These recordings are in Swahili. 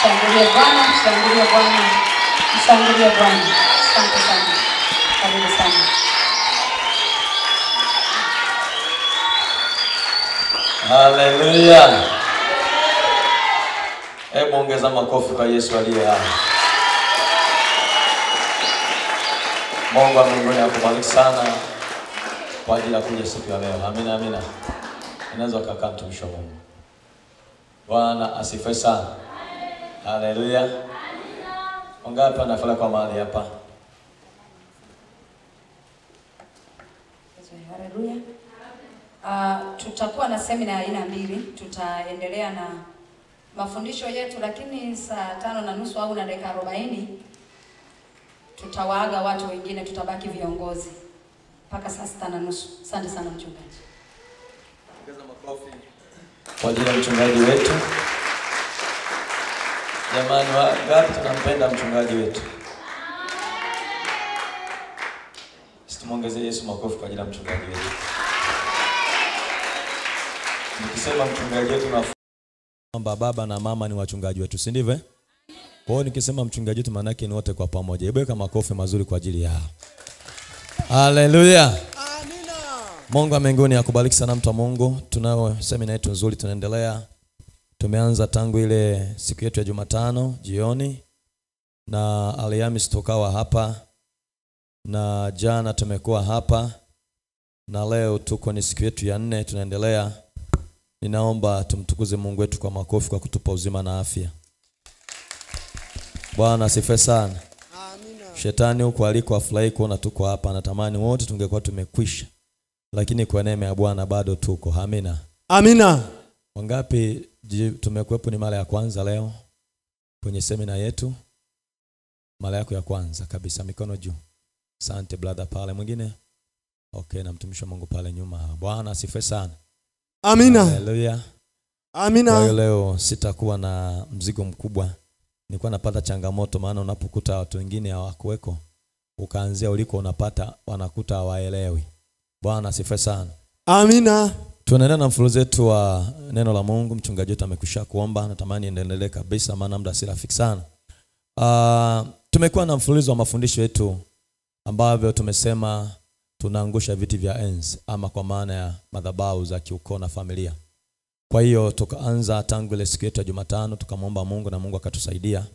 Shangilia Bwana, shangilia Bwana. Shangilia Bwana. Asante sana. Karibu sana. Haleluya. Hebu ongeza makofi kwa Yesu aliye hai. Mungu wa mbinguni akubariki sana kwa ajili ya kuja siku ya leo. Amina, amina. Unaweza kukaa mtumishi wa Mungu. Bwana asifiwe sana. Haleluya. Amina. Wangapi wanafanya kwa mahali hapa? Haleluya. Tutakuwa na semina ya aina mbili. Tutaendelea na mafundisho yetu, lakini saa 5:30 au na dakika 40 tutawaaga watu wengine, tutabaki viongozi mpaka saa 6:30. Asante sana mchungaji. Ongeza makofi kwa ajili ya mchungaji wetu. Jamani, wangapi tunampenda mchungaji wetu? Situmongezee Yesu makofi kwa ajili ya mchungaji wetu. Nikisema mchungaji wetu na kwamba baba na mama ni wachungaji wetu, si ndivyo? Kwa hiyo nikisema mchungaji wetu maana yake ni wote kwa pamoja. Hebu weka makofi mazuri kwa ajili yao. Haleluya. Amina. Mungu wa mbinguni akubariki sana mtu wa Mungu. Tunao semina yetu nzuri tunaendelea. Tumeanza tangu ile siku yetu ya Jumatano jioni na Alhamisi tukawa hapa na jana tumekuwa hapa na leo tuko ni siku yetu ya 4 tunaendelea. Ninaomba tumtukuze Mungu wetu kwa makofi kwa kutupa uzima na afya. Bwana asifiwe sana. Amina. Shetani huko aliko afurahi kuona tuko hapa, natamani wote tungekuwa tumekwisha. Lakini kwa neema ya Bwana bado tuko. Amina. Amina. Wangapi tumekuepo ni mara ya kwanza leo kwenye semina yetu? Mara yako ya kwanza kabisa, mikono juu. Asante brother pale, mwingine? Okay, na mtumishi wa Mungu pale nyuma. Bwana asifiwe sana. Amina. Haleluya. Amina. Kwa hiyo leo sitakuwa na mzigo mkubwa. Nilikuwa napata changamoto maana unapokuta watu wengine hawakuweko, ukaanzia uliko unapata wanakuta hawaelewi. Bwana asifiwe sana. Amina. Tunaendelea na mfululizo wetu wa neno la Mungu. Mchungaji wetu amekwisha kuomba, natamani endelee kabisa maana muda si rafiki sana. Tumekuwa na mfululizo wa mafundisho yetu ambavyo tumesema tunaangusha viti vya enzi, ama kwa maana ya madhabahu za kiukoo na familia. Kwa hiyo tukaanza tangu ile siku yetu ya Jumatano, tukamwomba Mungu na Mungu akatusaidia.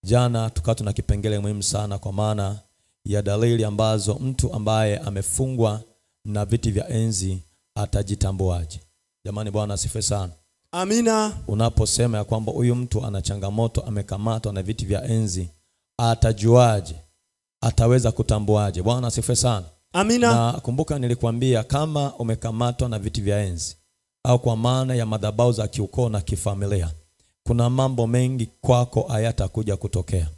Jana tukawa tuna kipengele muhimu sana kwa maana ya dalili ambazo mtu ambaye amefungwa na viti vya enzi atajitambuaje. Jamani, Bwana asifiwe sana. Amina. Unaposema ya kwamba huyu mtu ana changamoto, amekamatwa na viti vya enzi, atajuaje? Ataweza kutambuaje? Bwana asifiwe sana. Amina. Na kumbuka nilikwambia kama umekamatwa na viti vya enzi au kwa maana ya madhabahu za kiukoo na kifamilia, kuna mambo mengi kwako hayatakuja kutokea.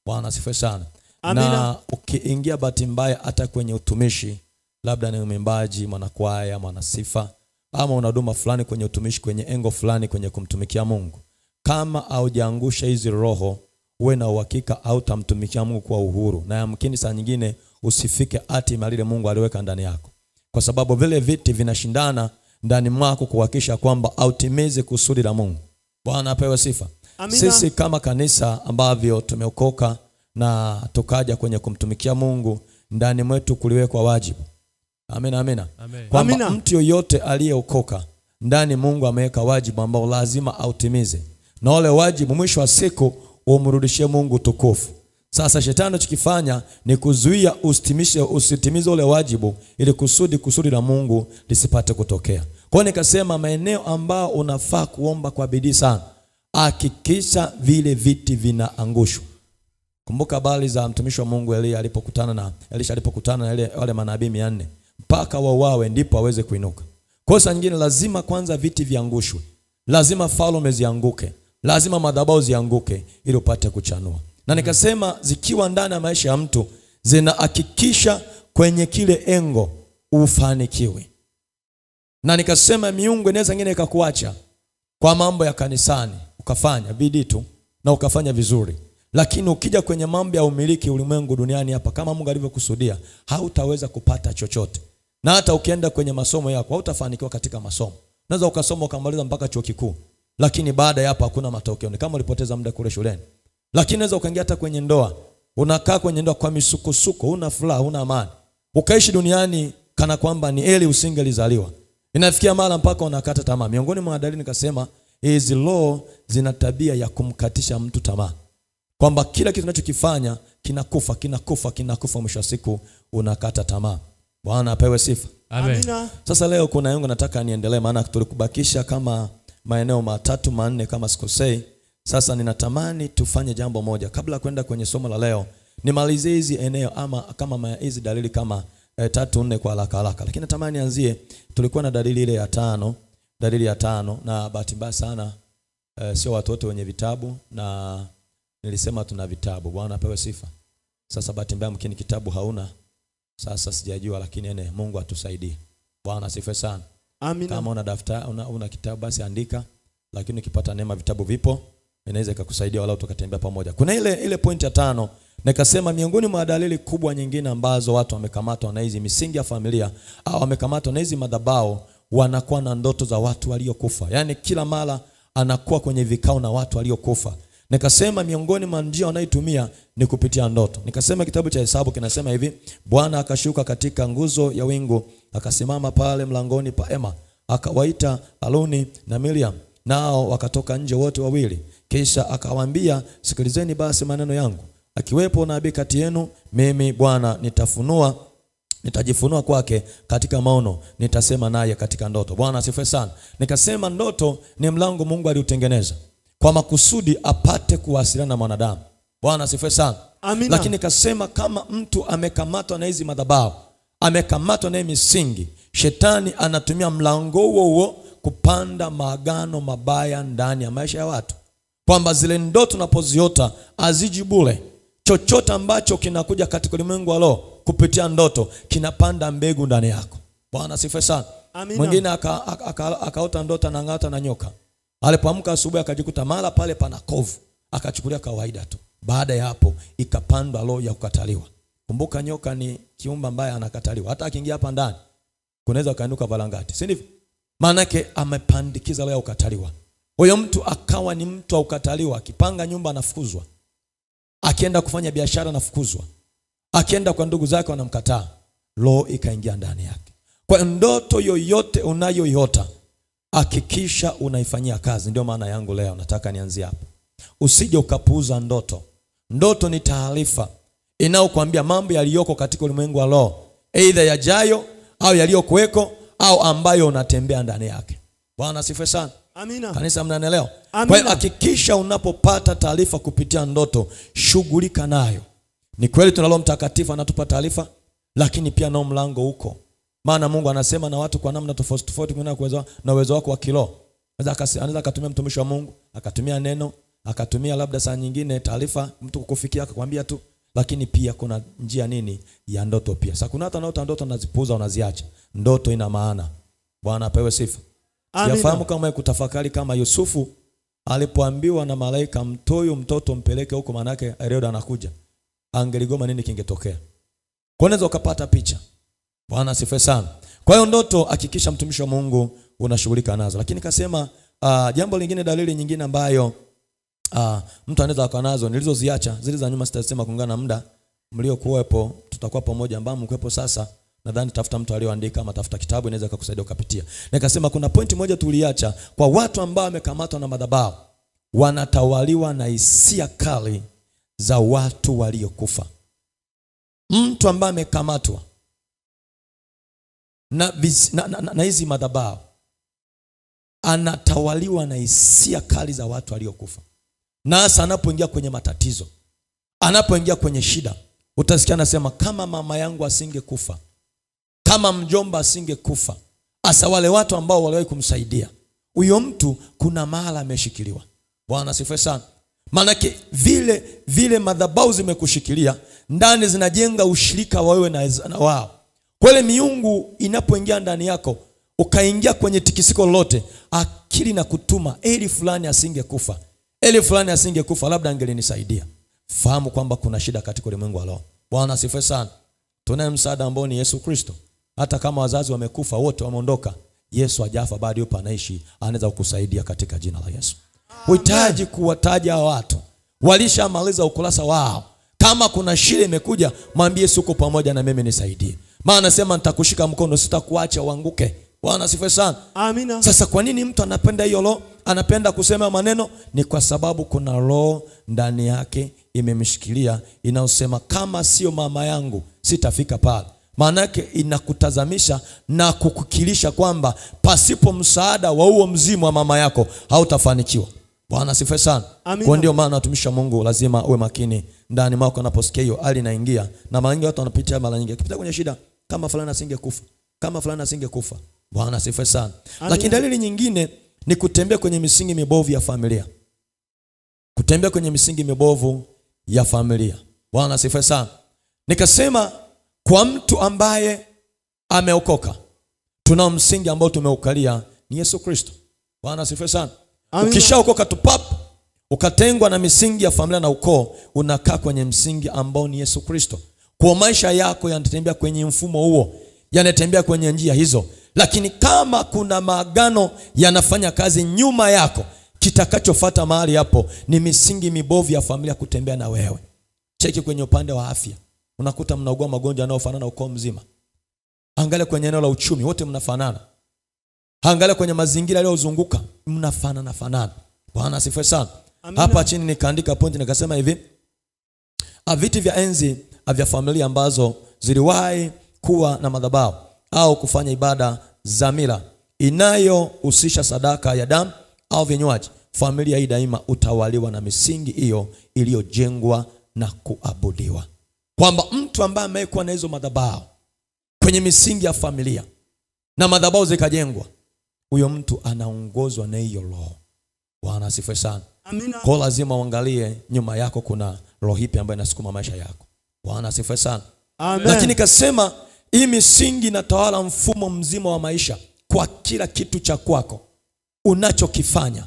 Bwana asifiwe sana. Amina. Na ukiingia bahati mbaya hata kwenye utumishi, labda ni mwimbaji, mwanakwaya, mwanasifa, ama una huduma fulani kwenye utumishi, kwenye engo fulani kwenye kumtumikia Mungu, kama haujaangusha hizi roho, uwe na uhakika hautamtumikia Mungu kwa uhuru, na yamkini saa nyingine usifike hatima ile Mungu aliweka ndani yako, kwa sababu vile viti vinashindana ndani mwako kuhakikisha kwamba hautimize kusudi la Mungu. Bwana apewe sifa. Amina. Sisi kama kanisa ambavyo tumeokoka na tukaja kwenye kumtumikia Mungu, ndani mwetu kuliwekwa wajibu. Amina, amina. Kwamba mtu yoyote aliyeokoka, ndani Mungu ameweka wajibu ambao lazima autimize. Na wale wajibu mwisho wa siku umrudishie Mungu tukufu. Sasa shetani anachokifanya ni kuzuia usitimize ule wajibu ili kusudi la Mungu lisipate kutokea. Kwa hiyo nikasema maeneo ambao unafaa kuomba kwa bidii sana, hakikisha vile viti vinaangushwa. Kumbuka habari za mtumishi wa Mungu Elisha alipokutana na wale manabii 400 mpaka wauawe ndipo aweze kuinuka. Kosa nyingine, lazima kwanza viti viangushwe. Lazima falme zianguke. Lazima madhabahu zianguke ili upate kuchanua. Na nikasema zikiwa ndani ya maisha ya mtu zinahakikisha kwenye kile engo ufanikiwe. Na nikasema miungu inaweza nyingine ikakuacha kwa mambo ya kanisani, ukafanya bidii tu na ukafanya vizuri. Lakini ukija kwenye mambo ya umiliki ulimwengu duniani hapa, kama Mungu alivyokusudia, hautaweza kupata chochote. Na hata ukienda kwenye masomo yako, hautafanikiwa katika masomo. Unaweza ukasoma ukamaliza mpaka chuo kikuu, lakini baada ya hapo hakuna matokeo. Ni kama ulipoteza muda kule shuleni. Lakini unaweza ukaingia hata kwenye ndoa. Unakaa kwenye ndoa kwa misukosuko, huna furaha, huna amani. Ukaishi duniani kana kwamba ni eli usingelizaliwa. Inafikia mara mpaka unakata tamaa. Miongoni mwa dalili nikasema hizi law zina tabia ya kumkatisha mtu tamaa. Kwamba kila kitu unachokifanya kinakufa mwisho wa siku unakata tamaa. Bwana apewe sifa. Amina. Sasa leo kuna yangu nataka niendelee, maana tulikubakisha kama maeneo 3 4 kama sikosei. Sasa ninatamani tufanye jambo moja kabla kwenda kwenye somo la leo. Nimalizie hizi eneo ama kama hizi dalili kama 3 4 kwa haraka. Lakini natamani nianzie, tulikuwa na dalili ile ya 5, dalili ya 5, na bahati mbaya sana sio watu wote wenye vitabu, na nilisema tuna vitabu. Bwana apewe sifa. Sasa bahati mbaya mkini kitabu hauna. Sasa sijajua, lakini Mungu atusaidie. Bwana asifiwe sana. Amina. Kama una daftari una kitabu basi andika, lakini ukipata neema vitabu vipo, inaweza ikakusaidia wala tukatembea pamoja. Kuna ile point ya 5, nikasema miongoni mwa dalili kubwa nyingine ambazo watu wamekamatwa na hizi misingi ya familia au wamekamatwa na hizi madhabahu, wanakuwa na ndoto za watu waliokufa. Yaani kila mara anakuwa kwenye vikao na watu waliokufa. Nikasema miongoni mwa njia wanayotumia ni kupitia ndoto. Nikasema kitabu cha Hesabu kinasema hivi, Bwana akashuka katika nguzo ya wingu, akasimama pale mlangoni pa hema, akawaita Haruni na Miriam, nao wakatoka nje wote wawili. Kisha akawaambia, sikilizeni basi maneno yangu. Akiwepo nabii kati yenu, mimi Bwana nitajifunua kwake katika maono, nitasema naye katika ndoto. Bwana asifiwe sana. Nikasema ndoto ni mlango Mungu aliutengeneza kwa makusudi apate kuwasiliana na mwanadamu. Bwana asifiwe sana. Amina. Lakini nikasema kama mtu amekamatwa na hizi madhabahu, amekamatwa na misingi, shetani anatumia mlango huo kupanda maagano mabaya ndani ya maisha ya watu. Kwamba zile ndoto tunapoziota aziji bure. Chochote ambacho kinakuja katika ulimwengu wa roho kupitia ndoto kinapanda mbegu ndani yako. Bwana asifiwe sana. Mwingine akaota ndoto anang'ata na nyoka. Alipoamka asubuhi akajikuta mara pale pana kovu, akachukulia kawaida tu. Baada ya hapo ikapandwa roho ya kukataliwa. Kumbuka nyoka ni kiumbe ambaye anakataliwa. Hata akiingia hapa ndani kunaweza kainuka valangati, si ndivyo? Maana yake amepandikiza roho ya kukataliwa. Huyo mtu akawa ni mtu wa kukataliwa, akipanga nyumba anafukuzwa. Akienda kufanya biashara anafukuzwa. Akienda kwa ndugu zake wanamkataa. Roho ikaingia ndani yake. Kwa ndoto yoyote unayoiota, hakikisha unaifanyia kazi. Ndio maana yangu leo nataka nianzie hapo. Usije ukapuuza ndoto. Ndoto ni taarifa inayokuambia mambo yaliyoko katika ulimwengu wa roho, aidha yajayo au yaliyokuweko au ambayo unatembea ndani yake. Bwana asifiwe sana. Amina. Kanisa mnanielewa? Kwa hiyo hakikisha unapopata taarifa kupitia ndoto, shughulika nayo. Ni kweli tuna Roho Mtakatifu anatupa taarifa, lakini pia nao mlango huko. Maana Mungu anasema na watu kwa namna tofauti kulingana na uwezo wako wa kiroho. Anaweza akatumia mtumishi wa Mungu, akatumia neno, akatumia labda saa nyingine taarifa mtu kukufikia akakwambia tu, lakini pia kuna njia nini ya ndoto pia. Sasa kuna hata ndoto unazipuuza, unaziacha. Ndoto ina maana. Bwana apewe sifa. Sifahamu kama kutafakari kama Yusufu alipoambiwa na malaika mtoyo mtoto mpeleke huko, maana yake Herode anakuja. Angeligoma nini kingetokea? Kwa nini ukapata picha? Bwana asifiwe sana. Kwa hiyo ndoto hakikisha mtumishi wa Mungu unashughulika nazo. Lakini kasema jambo lingine, dalili nyingine ambayo mtu anaweza kuwa nazo nilizoziacha, zile za nyuma sitasema kulingana na muda mliokuwepo, tutakuwa pamoja ambao mkwepo sasa. Nadhani tafuta mtu aliyoandika ama tafuta kitabu inaweza kukusaidia ukapitia. Nikasema kuna pointi moja tuliacha kwa watu ambao wamekamatwa na madhabahu, wanatawaliwa na hisia kali za watu waliokufa. Mtu ambaye amekamatwa na hizi madhabahu anatawaliwa na hisia kali za watu waliokufa. Na hasa anapoingia kwenye matatizo, anapoingia kwenye shida, utasikia anasema kama mama yangu asingekufa, kama mjomba asingekufa, hasa wale watu ambao waliwahi kumsaidia, huyo mtu kuna mahala ameshikiliwa. Bwana asifiwe sana. Maana vile madhabahu zimekushikilia, ndani zinajenga ushirika wewe na wao. Kwa ile miungu inapoingia ndani yako, ukaingia kwenye tikisiko lolote, akili na kutuma eli fulani asingekufa. Eli fulani asingekufa labda angelinisaidia. Fahamu kwamba kuna shida katika ulimwengu wa roho. Bwana asifiwe sana. Tunaye msaada ambao ni Yesu Kristo. Hata kama wazazi wamekufa, wote wameondoka, Yesu hajafa bado yupo anaishi, anaweza kukusaidia katika jina la Yesu. Uhitaji kuwataja watu walishamaliza ukurasa wao. Kama kuna shida imekuja, mwambie Yesu uko pamoja na mimi, nisaidie. Maana anasema nitakushika mkono, sitakuacha uanguke. Bwana asifiwe sana. Amina. Sasa kwa nini mtu anapenda hiyo roho? Anapenda kusema maneno, ni kwa sababu kuna roho ndani yake imemshikilia inayosema kama sio mama yangu sitafika pale. Maana yake inakutazamisha na kukukilisha kwamba pasipo msaada wa huo mzimu wa mama yako hautafanikiwa. Bwana asifiwe sana. Kwa ndio maana watumishi wa Mungu lazima uwe makini ndani mwako unaposikia hiyo hali inaingia. Na mara nyingi watu wanapitia mara nyingi akipita kwenye shida, kama fulani asingekufa, kama fulani asingekufa. Bwana asifiwe sana. Lakini dalili nyingine ni kutembea kwenye misingi mibovu ya familia. Kutembea kwenye misingi mibovu ya familia. Bwana asifiwe sana. Nikasema kwa mtu ambaye ameokoka, tuna msingi ambao tumeukalia ni Yesu Kristo. Bwana asifiwe sana. Ukishaokoka tu pap, ukatengwa na misingi ya familia na ukoo, unakaa kwenye msingi ambao ni Yesu Kristo. Kwa maisha yako yanatembea kwenye mfumo huo, yanatembea kwenye njia hizo. Lakini kama kuna maagano yanafanya kazi nyuma yako, kitakachofuata mahali hapo ni misingi mibovu ya familia kutembea na wewe. Cheki kwenye upande wa afya, unakuta mnaugua magonjwa yanayofanana ukoo mzima. Angalia kwenye eneo la uchumi, wote mnafanana. Angalia kwenye mazingira yaliyozunguka, mnafanana. Bwana asifiwe sana. Hapa chini nikaandika pointi nikasema hivi: viti vya enzi vya familia ambazo ziliwahi kuwa na madhabahu au kufanya ibada za mila inayohusisha sadaka ya damu au vinywaji, familia hii daima utawaliwa na misingi hiyo iliyojengwa na kuabudiwa. Kwamba mtu ambaye amekuwa na hizo madhabahu kwenye misingi ya familia na madhabahu zikajengwa, huyo mtu anaongozwa na hiyo roho. Bwana asifiwe sana. Amina. Kwa lazima uangalie nyuma yako kuna roho ipi ambayo inasukuma maisha yako. Bwana asifiwe sana. Amen. Lakini nikasema hii misingi inatawala mfumo mzima wa maisha kwa kila kitu cha kwako unachokifanya,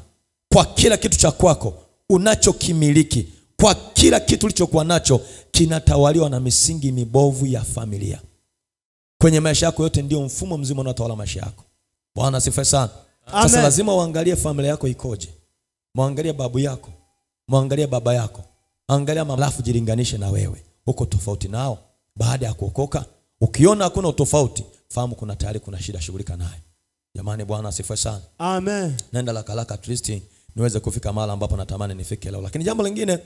kwa kila kitu cha kwako unachokimiliki, kwa kila kitu ulichokuwa nacho kinatawaliwa na misingi mibovu ya familia. Kwenye maisha yako yote ndio mfumo mzima unaotawala maisha yako. Bwana asifiwe sana. Sasa lazima uangalie familia yako ikoje. Muangalie babu yako, muangalie baba yako, angalia mamlafu, jilinganishe na wewe. Uko tofauti nao baada ya kuokoka? Ukiona hakuna utofauti, fahamu kuna tayari kuna shida, shughulika naye. Jamani, Bwana asifiwe sana. Amen. Nenda lakalaka at least niweze kufika mahali ambapo natamani nifike leo. Lakini jambo lingine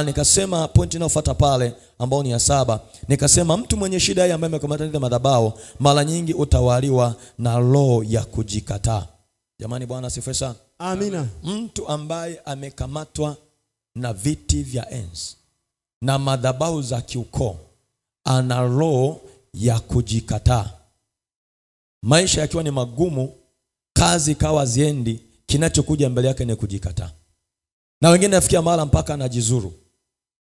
nikasema point inayofuata pale ambao ni ya 7, nikasema mtu mwenye shida hii ambaye amekamata ile madhabahu mara nyingi utawaliwa na roho ya kujikataa. Jamani, Bwana asifiwe sana. Amina. Mtu ambaye amekamatwa na viti vya enzi na madhabahu za kiukoo ana roho ya kujikataa. Maisha yakiwa ni magumu, kazi kawa ziendi, kinachokuja mbele yake ni kujikataa. Na wengine nafikia mahali mpaka anajizuru.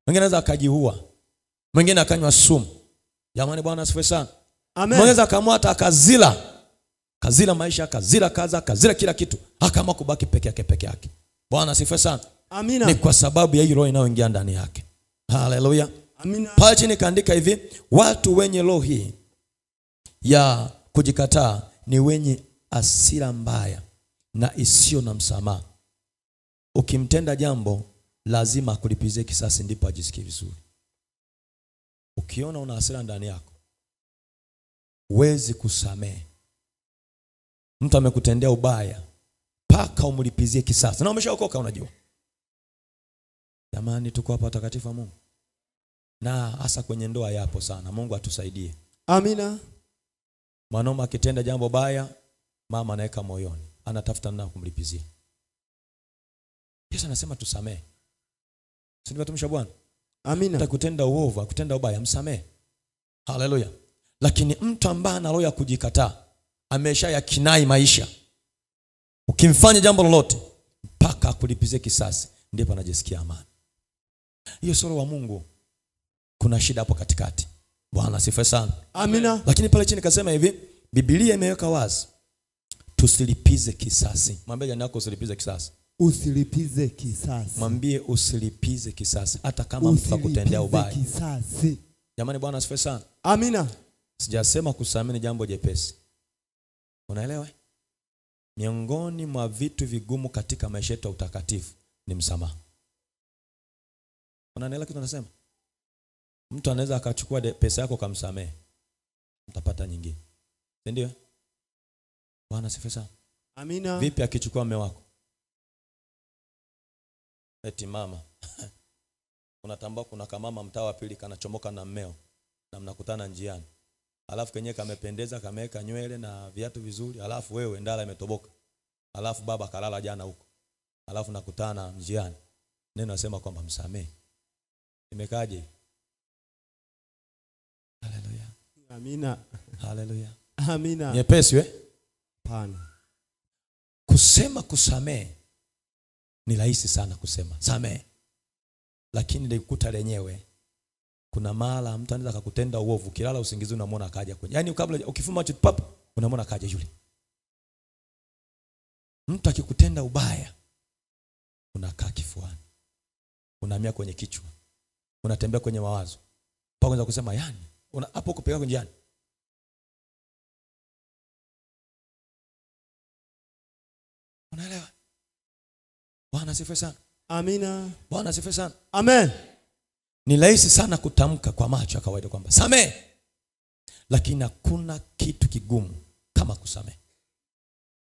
Wengine anaweza akajiua. Wengine akanywa sumu. Jamani, Bwana asifiwe sana. Amen. Mweza akamwata akazila maisha, akazila kaza, akazila kila kitu, akaamua kubaki peke yake. Bwana asifiwe sana. Amina. Ni kwa sababu ya hiyo roho inayoingia ndani yake. Haleluya. Amina. Pale chini kaandika hivi: watu wenye roho hii ya kujikataa ni wenye hasira mbaya na isiyo na msamaha. Ukimtenda jambo lazima akulipizie kisasi ndipo ajisikie vizuri. Ukiona una hasira ndani yako, huwezi kusamehe. Mtu amekutendea ubaya paka umlipizie kisasi. Na umeshaokoka unajua. Jamani, tuko hapa watakatifu wa Mungu. Na hasa kwenye ndoa yapo sana. Mungu atusaidie. Amina. Mwanaume akitenda jambo baya, mama anaweka moyoni, anatafuta namna kumlipizia. Yesu anasema tusamehe. Sisi watumishi wa Bwana. Amina. Atakutenda uovu, akutenda ubaya, msamehe. Haleluya. Lakini mtu ambaye ana roho ya kujikataa, amesha yakinai maisha, ukimfanya jambo lolote mpaka akulipizie kisasi, ndipo anajisikia amani. Hiyo sura wa Mungu, kuna shida hapo katikati. Bwana asifiwe sana. Amina. Lakini pale chini kasema hivi, Biblia imeweka wazi tusilipize kisasi. Mwambie jirani yako usilipize kisasi. Usilipize kisasi. Mwambie usilipize kisasi hata kama mtu akutendea ubaya. Kisasi. Jamani, Bwana asifiwe sana. Amina. Sijasema kusamehe jambo jepesi. Unaelewa? miongoni mwa vitu vigumu katika maisha yetu ya utakatifu ni msamaha. Unaelewa kitu nasema? Mtu anaweza akachukua pesa yako kumsamehe, mtapata nyingine. Ndio? Bwana asifiwe sana. Amina. Vipi akichukua mume wako? Eti mama. Unatambua kuna kamama mtaa wa pili kanachomoka na mmeo na mnakutana njiani. Alafu kenyewe kamependeza, kameweka nywele na viatu vizuri, alafu wewe ndala imetoboka. Alafu baba kalala jana huko. Alafu nakutana njiani. Neno nasema kwamba msamehe. Imekaje? Haleluya. Amina. Haleluya. Amina. Nyepesi we? Pana. Kusema kusamehe ni rahisi sana kusema samehe. Lakini likuta lenyewe kuna mara mtu anaweza kukutenda uovu, kilala usingizi unamwona akaja kwenye. Yaani kabla ukifuma macho pap unamwona akaja yule. Mtu akikutenda ubaya unakaa kifuani. Unahamia kwenye kichwa. Unatembea kwenye mawazo. Mpaka unaweza kusema yani, hapo kupeleka kwenye jani. Unaelewa? Bwana asifiwe sana. Amina. Bwana asifiwe sana. Amen. Ni rahisi sana kutamka kwa macho ya kawaida kwamba samehe. Lakini hakuna kitu kigumu kama kusamehe.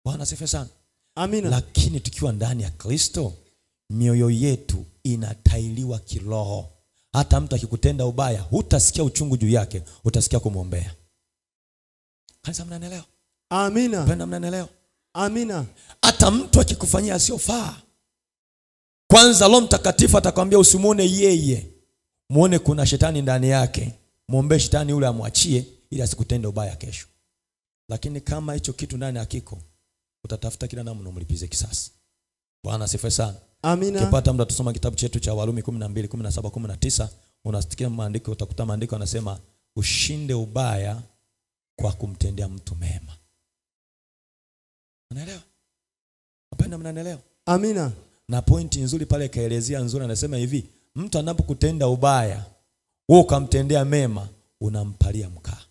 Bwana asifiwe sana. Amina. Lakini tukiwa ndani ya Kristo, mioyo yetu inatailiwa kiroho. Hata mtu akikutenda ubaya, hutasikia uchungu juu yake, utasikia kumwombea. Kanisa mnanielewa? Amina. Penda mnanielewa? Amina. Hata mtu akikufanyia asiyofaa, kwanza Roho Mtakatifu atakwambia usimuone yeye. Muone kuna shetani ndani yake. Muombe shetani yule amwachie ili asikutende ubaya kesho. Lakini kama hicho kitu ndani hakiko, utatafuta kila namna umlipize kisasi. Bwana asifiwe sana. Amina. Ukipata muda tusoma kitabu chetu cha Warumi 12:17-19, unasikia maandiko, utakuta maandiko yanasema ushinde ubaya kwa kumtendea mtu mema. Unaelewa? Napenda mnaelewa? Amina. Na pointi nzuri pale kaelezea nzuri, anasema hivi, mtu anapokutenda ubaya, wewe ukamtendea mema, unampalia mkaa.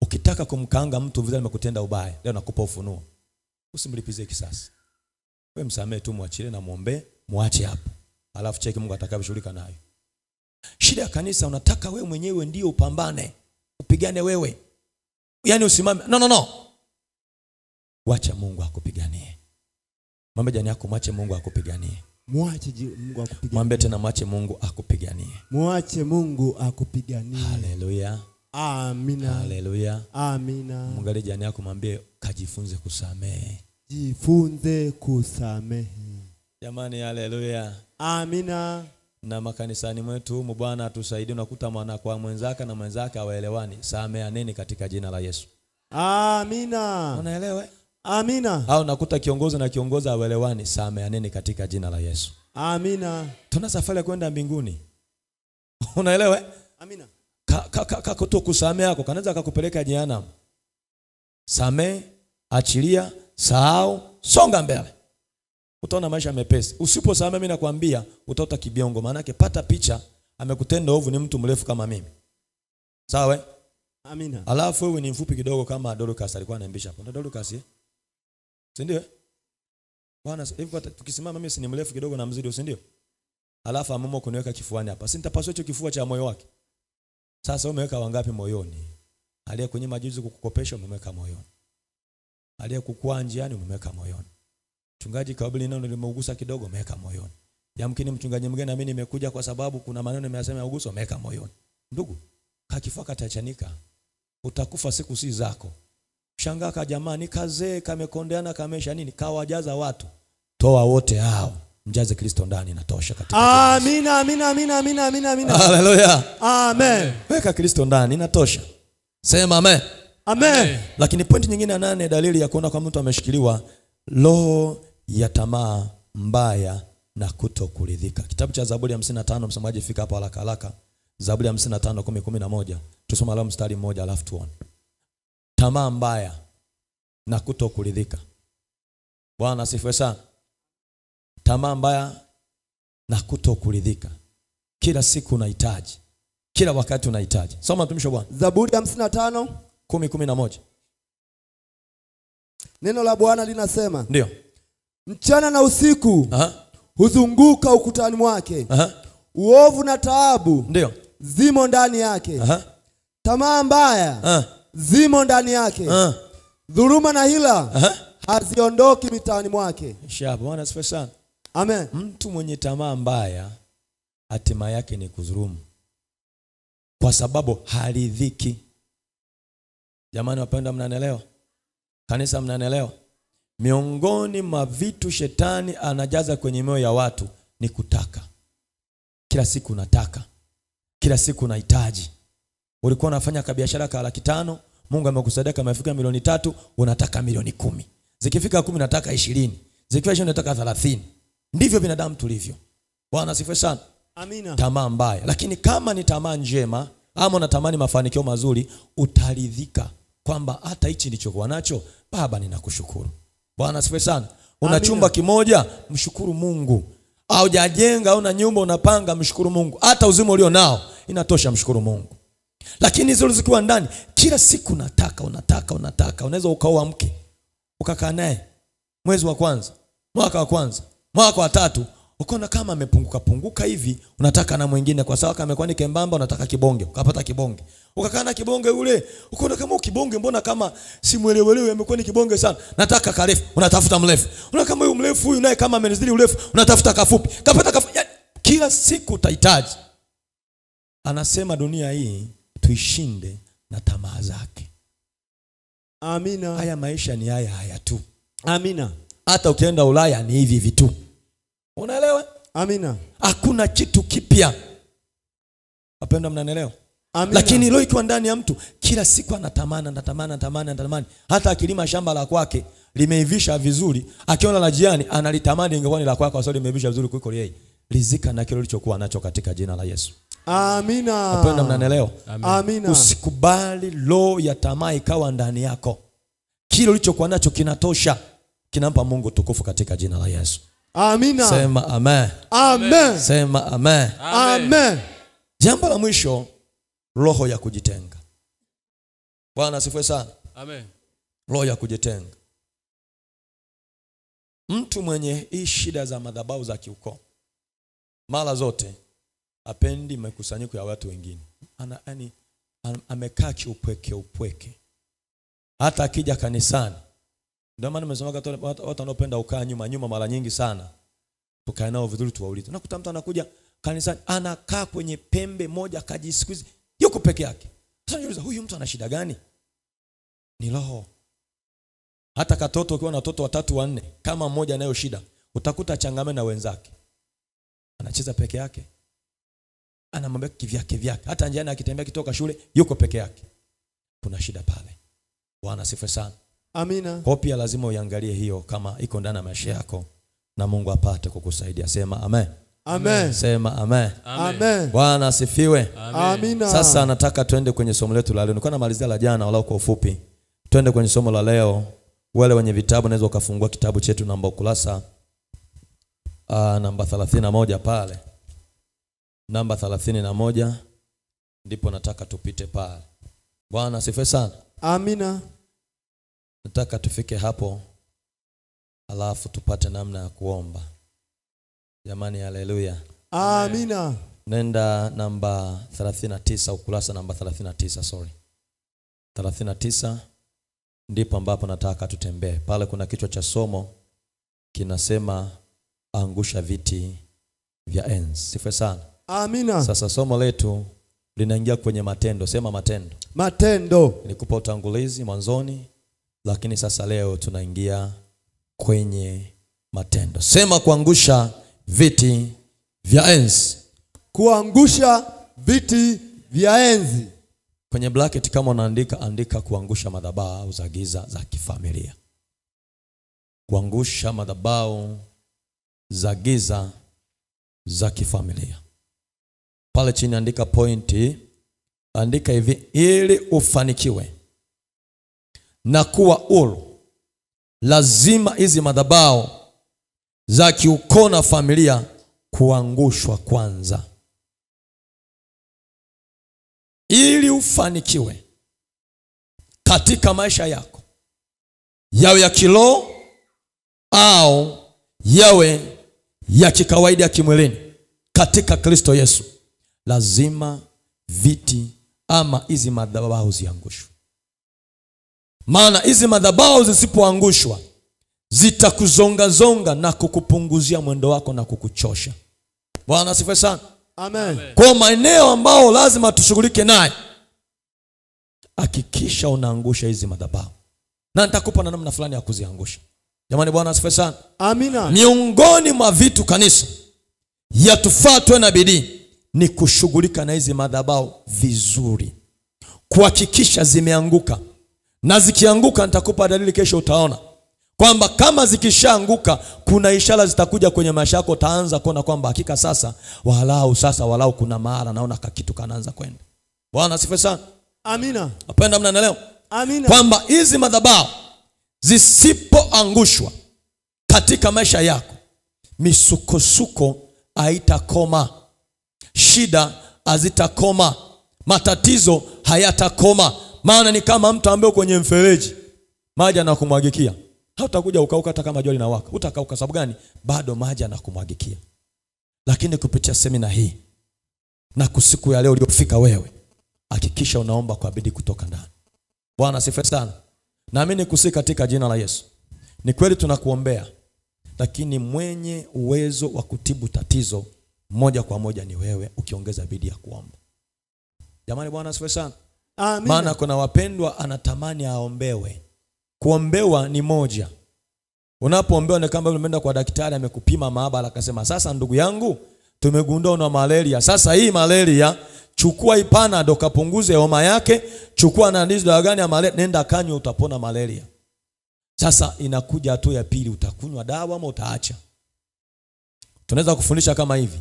Ukitaka kumkaanga mtu vile amekutenda ubaya, leo nakupa ufunuo. Usimlipizie kisasi. Wewe msamehe tu, muachie na muombe, muache hapo. Alafu cheki Mungu atakavyoshughulika nayo. Shida ya kanisa, unataka wewe mwenyewe ndio upambane, upigane wewe. Yaani usimame. No. Wacha Mungu akupiganie. Mwambie jirani yako mwache Mungu akupiganie. Mwache Mungu akupiganie. Mwambie tena mwache Mungu akupiganie. Mwache Mungu akupiganie. Haleluya. Amina. Haleluya. Amina. Mwangalie jirani yako, mwambie kajifunze kusamehe. Jifunze kusamehe. Jamani, haleluya. Amina. Na makanisani mwetu humu Bwana atusaidie, unakuta mwana kwa mwenzake na mwenzake hawaelewani. Sameheaneni katika jina la Yesu. Amina. Unaelewa? Amina. Au nakuta kiongozi na kiongozi hawaelewani. Sameheaneni katika jina la Yesu. Amina. Tuna safari ya kwenda mbinguni. Unaelewa? Amina. Kutokusamehe yako kanaweza kakupeleka jehanamu. Samehe, achilia, sahau, songa mbele. Utaona maisha mepesi. Usiposamehe, mimi nakwambia utaota kibiongo. Maana yake pata picha, amekutenda ovu ni mtu mrefu kama mimi. Sawa? Amina. Alafu wewe ni mfupi kidogo kama Dorcas alikuwa anaimbisha hapo. Ndio Dorcas Si ndio? Bwana hivi tukisimama mimi si ni mrefu kidogo na mzidi, si ndio? Alafu amamo kuniweka kifuani hapa. Si nitapaswa hicho kifua cha moyo wake. Sasa umeweka wangapi moyoni? Aliye kwenye majuzi kukukopesha umeweka moyoni. Aliye kukua njiani umeweka moyoni. Mchungaji kabla neno limeugusa kidogo umeweka moyoni. Yamkini mchungaji mwingine na mimi nimekuja kwa sababu kuna maneno nimeyasema ya uguso umeweka moyoni. Ndugu, kakifua katachanika. Utakufa siku si zako. Shangaa ka jamani kazee kamekondeana kamesha nini? Kawajaza watu. Toa wote hao. Mjaze Kristo ndani inatosha katika. Amina, amina, amina, amina, amina, amina. Haleluya. Amen. Weka Kristo ndani inatosha. Sema amen. Amen. Lakini pointi nyingine ya 8, dalili ya kuona kwa mtu ameshikiliwa roho ya tamaa mbaya na kutokuridhika. Kitabu cha Zaburi 55, msomaji fika hapo haraka haraka. Zaburi 55:10-11. Tusome leo mstari mmoja alafu tuone. Tamaa mbaya na kutokuridhika. Bwana asifiwe sana. Tamaa mbaya na kutokuridhika. Kila siku unahitaji. Kila wakati unahitaji. Soma mtumishi wa Bwana. Zaburi 55:10-11. Neno la Bwana linasema, ndio, mchana na usiku huzunguka ukutani mwake. Uovu na taabu ndio zimo ndani yake. Tamaa mbaya zimo ndani yake. Dhuluma na hila haziondoki mitaani mwake. Bwana asifiwe sana. Amen. Mtu mwenye tamaa mbaya hatima yake ni kudhulumu, kwa sababu haridhiki. Jamani wapenda, mnanielewa? Kanisa, mnanielewa? Miongoni mwa vitu shetani anajaza kwenye mioyo ya watu ni kutaka. Kila siku unataka, kila siku unahitaji. Ulikuwa unafanya biashara kwa 500,000, Mungu amekusaidia kama ifika milioni 3, unataka milioni 10. Zikifika 10 unataka 20. Zikifika 20 unataka 30. Ndivyo binadamu tulivyo. Bwana asifiwe sana. Amina. Tamaa mbaya. Lakini kama ni tamaa njema, ama unatamani mafanikio mazuri, utaridhika kwamba hata hichi nilichokuwa nacho, Baba ninakushukuru. Bwana asifiwe sana. Una chumba kimoja, mshukuru Mungu. Au hujajenga au una nyumba unapanga, mshukuru Mungu. Hata uzima ulio nao inatosha, mshukuru Mungu. Lakini hizo zikiwa ndani, kila siku unataka. Unaweza ukaoa mke, ukakaa naye mwezi wa kwanza, mwaka wa kwanza, mwaka wa 3, ukaona kama amepunguka hivi, unataka na mwingine kwa sababu amekuwa ni kembamba, unataka kibonge, ukapata kibonge. Ukakaa na kibonge ule, ukaona kama kibonge mbona kama simuelewelewe, amekuwa ni kibonge sana. Nataka karefu, unatafuta mrefu. Unaona kama huyu mrefu huyu naye kama amenizidi urefu, unatafuta kafupi. Kapata kafupi. Kila siku utahitaji. Anasema dunia hii tuishinde na tamaa zake. Amina. Haya maisha ni haya tu. Amina. Hata ukienda Ulaya ni hivi tu. Unaelewa? Amina. Hakuna kitu kipya. Wapendwa, mnanielewa? Amina. Lakini leo ikiwa ndani ya mtu, kila siku anatamani. Hata akilima shamba la kwake limeivisha vizuri, akiona la jirani analitamani ingekuwa ni la kwake kwa sababu limeivisha vizuri kuliko yeye. Rizika na kile ulichokuwa nacho katika jina la Yesu. Amina. Wapendwa, mnanielewa? Amina. Usikubali roho ya tamaa ikawa ndani yako. Kile ulichokuwa nacho kinatosha. Kinampa Mungu tukufu katika jina la Yesu. Amina. Sema amen. Amen. Sema amen. Amen. Jambo la mwisho, roho ya kujitenga. Bwana asifiwe sana. Amen. Roho ya kujitenga. Mtu mwenye hii shida za madhabahu za kiukoo, mara zote apendi makusanyiko ya watu wengine. Amekaa kiupweke. Hata akija kanisani, ndio maana nimesema watu wanaopenda ukaa nyuma mara nyingi sana, tukae nao vizuri tuwaulize. Unakuta mtu anakuja kanisani anakaa kwenye pembe moja kajisikuizi, yuko peke yake. Sasa niuliza, huyu mtu ana shida gani? Ni roho. Hata katoto ukiwa na watoto 3 4, kama mmoja anayo shida, utakuta changamana na wenzake. Anacheza peke yake. Ana mambo kivyake. Hata njiani akitembea kitoka shule yuko peke yake. Kuna shida pale. Bwana asifiwe sana. Amina. Kwa pia lazima uangalie hiyo kama iko ndani ya maisha yako na Mungu apate kukusaidia. Sema amen. Amen. Sema amen. Amen. Bwana asifiwe. Amina. Sasa nataka tuende kwenye somo letu la leo. Nilikuwa namalizia la jana walau kwa ufupi. Twende kwenye somo la leo. Wale wenye vitabu naweza ukafungua kitabu chetu namba ukurasa namba 31 pale. Namba 31 ndipo nataka tupite pale. Bwana asifiwe sana. Amina. Nataka tufike hapo alafu tupate namna ya kuomba. Jamani, haleluya. Amina. Nenda namba 39, ukurasa namba 39, 39 ndipo ambapo nataka tutembee. Pale kuna kichwa cha somo kinasema angusha viti vya enzi. Sifa sana. Amina. Sasa somo letu linaingia kwenye matendo. Sema matendo. Matendo. Nilikupa utangulizi mwanzoni, lakini sasa leo tunaingia kwenye matendo. Sema kuangusha viti vya enzi. Kuangusha viti vya enzi. Kwenye bracket kama unaandika, andika kuangusha madhabahu za giza za kifamilia. Kuangusha madhabahu za giza za kifamilia. Pale chini andika pointi, andika hivi: ili ufanikiwe na kuwa huru, lazima hizi madhabahu za kiukoo na familia kuangushwa kwanza. Ili ufanikiwe katika maisha yako, yawe ya kiroho au yawe ya kikawaida ya kimwilini, katika Kristo Yesu, lazima viti ama hizi madhabahu ziangushwe. Maana hizi madhabahu zisipoangushwa zitakuzonga zonga na kukupunguzia mwendo wako na kukuchosha. Bwana asifiwe sana. Amen. Kwa maeneo ambao lazima tushughulike naye, hakikisha unaangusha hizi madhabahu. Na nitakupa na namna fulani ya kuziangusha. Jamani, Bwana asifiwe sana. Amina. Miongoni mwa vitu kanisa yatufaa tuwe na bidii ni kushughulika na hizi madhabahu vizuri, kuhakikisha zimeanguka. Na zikianguka, nitakupa dalili kesho, utaona kwamba kama zikishaanguka kuna ishara zitakuja kwenye maisha yako. Utaanza kuona kwamba hakika sasa walau kuna mahali naona kitu kanaanza kwenda. Bwana asifiwe sana. Amina. Napenda mnaelewa? Amina. Kwamba hizi madhabahu zisipoangushwa katika maisha yako, misukosuko haitakoma, shida hazitakoma, matatizo hayatakoma. Maana ni kama mtu ambaye kwenye mfereji maji yanakumwagikia. Hautakuja ukauka hata kama jua linawaka. Utakauka sababu gani? Bado maji yanakumwagikia. Lakini kupitia semina hii na kusiku ya leo uliofika wewe, hakikisha unaomba kwa bidii kutoka ndani. Bwana asifiwe sana. Naamini kusi katika jina la Yesu. Ni kweli tunakuombea, lakini mwenye uwezo wa kutibu tatizo moja kwa moja ni wewe, ukiongeza bidii ya kuomba. Jamani, Bwana asifiwe sana. Amina. Maana kuna wapendwa anatamani aombewe. Kuombewa ni moja. Unapoombewa ni kama umeenda kwa daktari, amekupima maabara akasema, sasa ndugu yangu, tumegundua una malaria. Sasa hii malaria, chukua Panadol kapunguze homa yake, chukua na ndizi dawa gani ya malaria, nenda kanywa utapona malaria. Sasa inakuja hatua ya pili, utakunywa dawa ama utaacha. Tunaweza kufundisha kama hivi.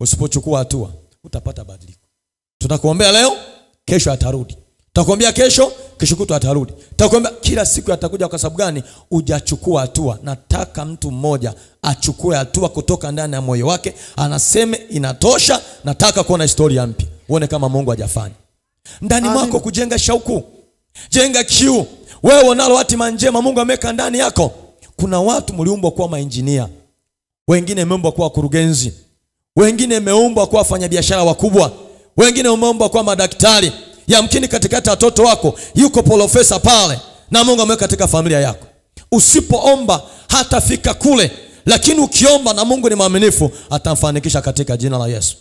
Usipochukua hatua utapata badiliko. Tutakuombea leo, kesho atarudi. Tutakuombea kesho kutwa atarudi. Tutakuombea kila siku atakuja. Kwa sababu gani? Hujachukua hatua. Nataka mtu mmoja achukue hatua kutoka ndani ya moyo wake, anaseme inatosha, nataka kuona historia mpya. Uone kama Mungu hajafanya ndani mwako. Kujenga shauku, jenga kiu. Wewe unalo hatima njema Mungu ameweka ndani yako. Kuna watu mliumbwa kuwa mainjinia, wengine mmeumbwa kuwa wakurugenzi, wengine mmeumbwa kuwa wafanyabiashara wakubwa, wengine mmeumbwa kuwa madaktari. Yamkini katikati watoto wako yuko profesa pale, na Mungu ameweka katika familia yako. Usipoomba hatafika kule, lakini ukiomba na Mungu ni mwaminifu, atamfanikisha katika jina la Yesu.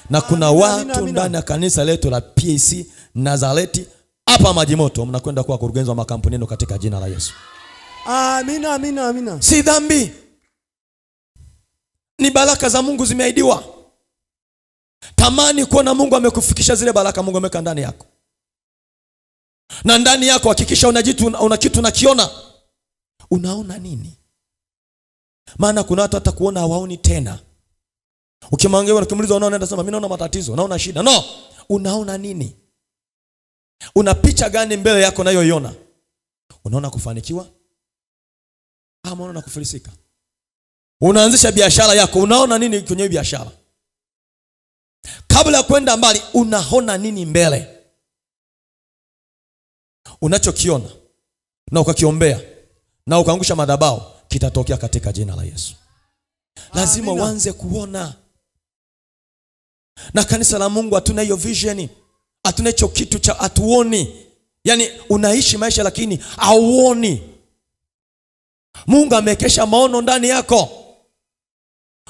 Na kuna watu ndani ya kanisa letu la PAC Nazareti hapa Majimoto, mnakwenda kuwa kurugenzi wa makampuni yenu katika jina la Yesu. Amina, amina, amina. Si dhambi, ni baraka za Mungu zimeahidiwa. Tamani kuona Mungu amekufikisha zile baraka Mungu ameweka ndani yako. Na ndani yako hakikisha una kitu unakiona. Unaona nini? Maana kuna watu hata kuona hawaoni tena. Ukimwangalia ukimuuliza unaona, anasema mimi naona matatizo, naona shida. No, unaona nini? Una picha gani mbele yako unayoiona? Unaona kufanikiwa ama unaona kufilisika? Unaanzisha biashara yako, unaona nini kwenye biashara? Kabla ya kwenda mbali, unaona nini mbele? Unachokiona na ukakiombea na ukaangusha madhabahu, kitatokea katika jina la Yesu. Lazima uanze kuona. Na kanisa la Mungu hatuna hiyo vision. Hatuna hicho kitu cha atuoni. Yaani unaishi maisha lakini hauoni. Mungu amekesha maono ndani yako.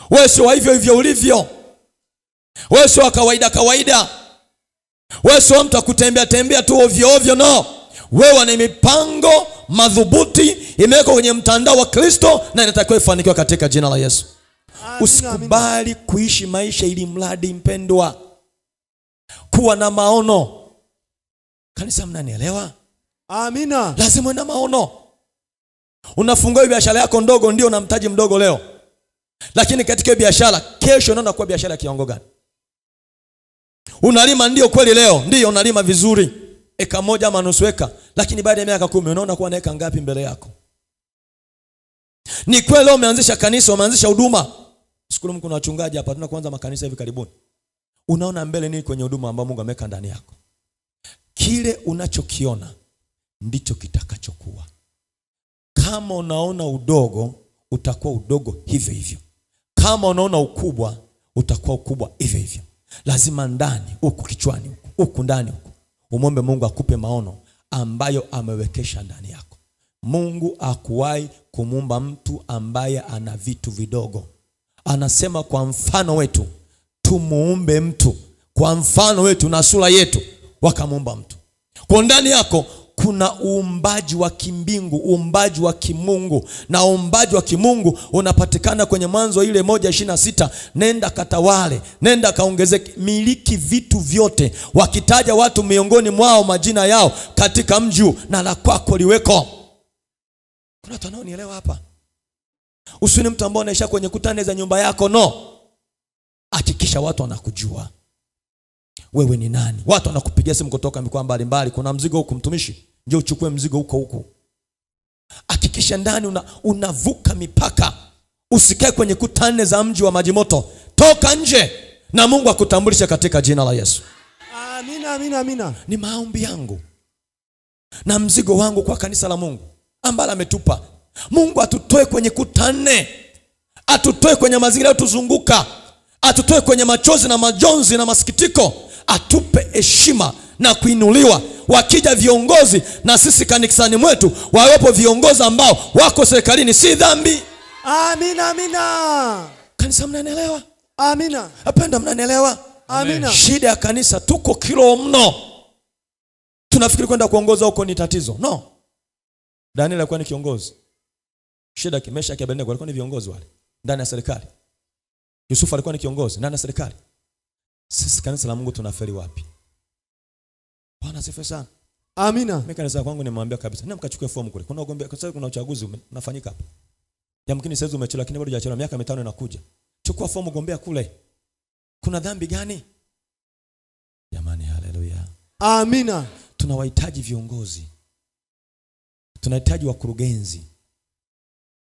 Wewe sio hivyo hivyo ulivyo. Wewe sio kawaida. Wewe sio mtu akutembea tu ovyo ovyo, no. Wewe ni mipango madhubuti imewekwa kwenye mtandao wa Kristo, na inatakiwa ifanikiwe katika jina la Yesu. Usikubali kuishi maisha ili mradi, mpendwa. Kuwa na maono. Kanisa, mnanielewa? Amina. Lazima uwe na maono. Unafungua biashara yako ndogo, ndio una mtaji mdogo leo. Lakini katika biashara kesho unaona kuwa biashara kiwango gani? Unalima ndio kweli leo, ndio unalima vizuri, eka moja ama nusu eka, lakini baada ya miaka 10 unaona kuwa na eka ngapi mbele yako? Ni kweli leo umeanzisha kanisa, umeanzisha huduma. Shukuru Mungu kuna wachungaji hapa, tunakuanza makanisa hivi karibuni. Unaona mbele nini kwenye huduma ambayo Mungu ameweka ndani yako? Kile unachokiona ndicho kitakachokuwa. Kama unaona udogo, utakuwa udogo hivyo hivyo. Kama unaona ukubwa, utakuwa ukubwa hivyo hivyo. Lazima ndani, huku kichwani, huku ndani huku, umwombe Mungu akupe maono ambayo amewekesha ndani yako. Mungu hakuwahi kumuumba mtu ambaye ana vitu vidogo. Anasema kwa mfano wetu tumuumbe mtu kwa mfano wetu na sura yetu, wakamuumba mtu. Kwa ndani yako kuna uumbaji wa kimbingu, uumbaji wa kimungu, na uumbaji wa kimungu unapatikana kwenye Mwanzo ile 1:26. Nenda katawale, nenda kaongezeke, miliki vitu vyote, wakitaja watu miongoni mwao majina yao katika mji, na la kwako liweko. Kuna watu wanaonielewa hapa? Usiwe mtu ambaye anaisha kwenye kutane za nyumba yako, no. Hakikisha watu wanakujua wewe ni nani. Watu wanakupigia simu kutoka mikoa mbalimbali, kuna mzigo huko mtumishi, njoo uchukue mzigo huko. Hakikisha ndani unavuka mipaka. Usikae kwenye kutane za mji wa maji moto. Toka nje na Mungu akutambulishe katika jina la Yesu. Amina, amina, amina. Ni maombi yangu na mzigo wangu kwa kanisa la Mungu ambalo ametupa. Mungu atutoe kwenye kutane, atutoe kwenye mazingira yatuzunguka, atutoe kwenye machozi na majonzi na masikitiko, atupe heshima na kuinuliwa. Wakija viongozi na sisi kanisani mwetu wawepo viongozi ambao wako serikalini, si dhambi. Amina, amina. Kanisa mnanielewa? Amina. Apenda mnanielewa? Amina. Shida ya kanisa tuko kilo mno. Tunafikiri kwenda kuongoza huko ni tatizo. No. Daniel alikuwa ni kiongozi. Shida kimesha kia Abednego walikuwa ni viongozi wale ndani ya serikali. Yusufu alikuwa ni kiongozi ndani ya serikali. Sisi kanisa la Mungu tunafeli wapi? Bwana asifiwe sana. Amina. Mimi kanisa kwangu nimemwambia kabisa, nenda mkachukue fomu kule. Kuna ugombea, kwa sababu kuna uchaguzi unafanyika hapa. Yamkini sasa umechelewa, lakini bado hujachelewa, miaka 5 inakuja. Chukua fomu, gombea kule. Kuna dhambi gani? Jamani, haleluya. Amina. Tunawahitaji viongozi. Tunahitaji wakurugenzi.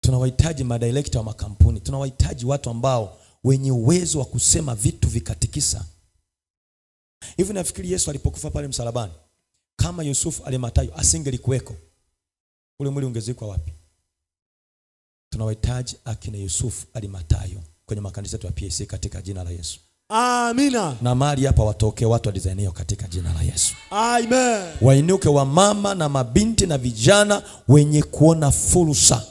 Tunawahitaji madirector wa makampuni. Tunawahitaji watu ambao wenye uwezo wa kusema vitu vikatikisa. Hivi nafikiri Yesu alipokufa pale msalabani, kama Yusufu Alimatayo asingelikuweko, ule mwili ungezikwa wapi? Tunawahitaji akina Yusufu Alimatayo kwenye makanisa yetu ya PAC katika jina la Yesu. Amina. Na mali hapa watoke watu wa design hiyo katika jina la Yesu. Amen. Wainuke wa mama na mabinti na vijana wenye kuona fursa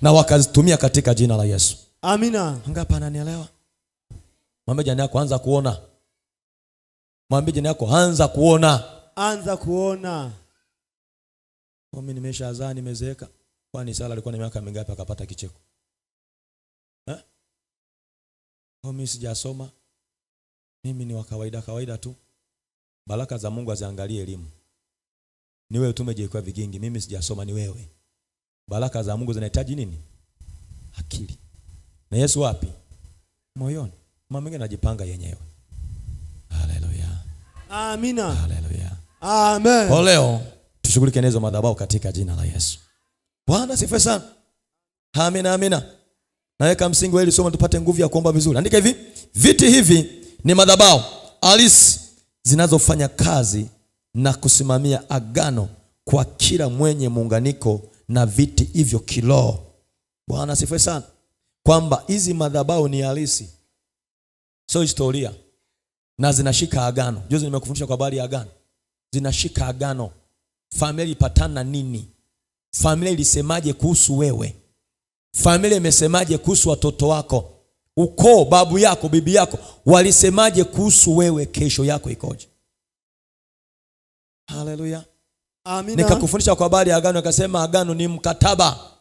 na wakazitumia katika jina la Yesu. Amina. Ngapi ananielewa? Mwambie jirani yako anza kuona. Mwambie jirani yako anza kuona. Anza kuona. Mimi nimeshazaa, nimezeeka. Kwani Sara alikuwa na miaka mingapi akapata kicheko? Mimi sijasoma. Mimi ni wa kawaida tu. Baraka za Mungu aziangalie elimu. Ni wewe tumejiwekea vigingi, mimi sijasoma, ni wewe. Baraka za Mungu zinahitaji nini? Akili. Na Yesu wapi? Moyoni. Mambo mengine anajipanga yenyewe. Haleluya. Amina. Haleluya. Amen. Kwa leo tushughulike nazo madhabahu katika jina la Yesu. Bwana sifiwe sana. Amina, amina. Naweka msingi wa hili somo tupate nguvu ya kuomba vizuri. Andika hivi, viti hivi ni madhabahu halisi zinazofanya kazi na kusimamia agano kwa kila mwenye muunganiko na viti hivyo kiroho. Bwana sifiwe sana. Kwamba hizi madhabahu ni halisi, sio historia, na zinashika agano. Juzi nimekufundisha kwa habari ya agano. Zinashika agano. Familia ilipatana nini? Familia ilisemaje kuhusu wewe? Familia imesemaje kuhusu watoto wako? Ukoo, babu yako, bibi yako walisemaje kuhusu wewe? Kesho yako ikoje? Haleluya. Amina. Nikakufundisha kwa habari ya agano, akasema agano ni mkataba.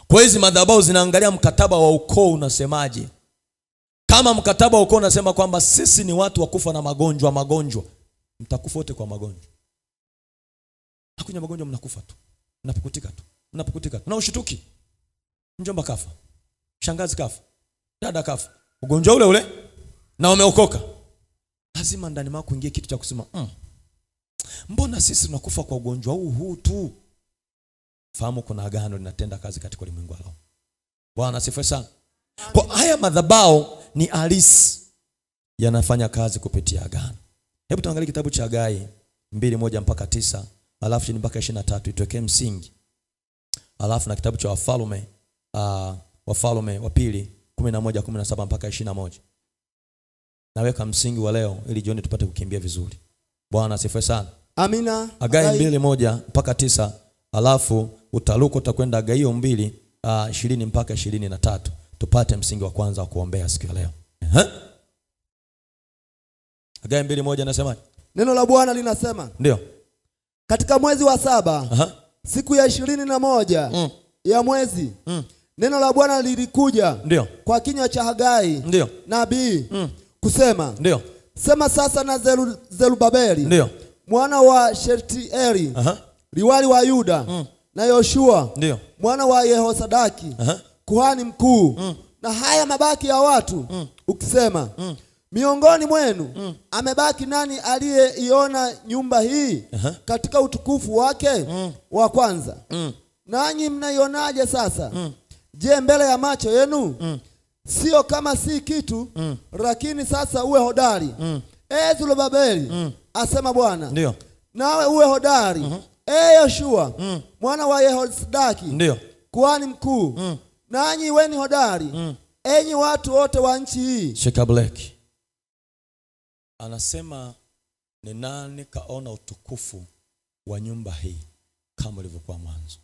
Kwa hizi madhabahu zinaangalia mkataba wa ukoo unasemaje. Kama mkataba wa ukoo unasema kwamba sisi ni watu wa kufa na magonjwa, mtakufa wote kwa magonjwa. Hakuna magonjwa, mnakufa tu. Mnapukutika tu. Na ushituki. Mjomba kafa. Shangazi kafa. Dada kafa. Ugonjwa ule ule na umeokoka. Lazima ndani mwako ingie kitu cha kusema, mbona sisi tunakufa kwa ugonjwa huu tu? Fahamu kuna agano linatenda kazi katika ulimwengu wa roho. Bwana asifiwe sana. Kwa haya madhabahu ni halisi, yanafanya kazi kupitia agano. Hebu tuangalie kitabu cha Hagai 2:1-9, alafu mpaka 23 ituwekee msingi. alafu na kitabu cha Wafalme wa pili 11:17 mpaka 21. Naweka msingi wa leo ili jioni tupate kukimbia vizuri. Bwana asifiwe sana. Amina. Hagai 2:1 mpaka 9, alafu utaruka utakwenda Hagai 2:20 mpaka 23. Tupate msingi wa kwanza wa kuombea siku ya leo. Hagai 2:1 anasema, neno la Bwana linasema, ndio, katika mwezi wa 7 siku ya 21 ya mwezi neno la Bwana lilikuja ndio kwa kinywa cha Hagai ndio nabii kusema, ndio, sema sasa na Zerubabeli ndio mwana wa Shealtieli liwali wa Yuda na Yoshua ndio mwana wa Yehosadaki kuhani mkuu na haya mabaki ya watu ukisema, miongoni mwenu amebaki nani aliyeiona nyumba hii katika utukufu wake wa kwanza? Nanyi mnaionaje sasa? Je, mbele ya macho yenu sio kama si kitu? Lakini sasa uwe hodari, Zerubabeli, asema Bwana. Ndio. Nawe uwe hodari, Yoshua mwana wa Yehosadaki, ndio kuhani mkuu, nanyi iweni hodari, enyi watu wote wa nchi hii. Sheka Black anasema, ni nani kaona utukufu wa nyumba hii kama ilivyokuwa mwanzo?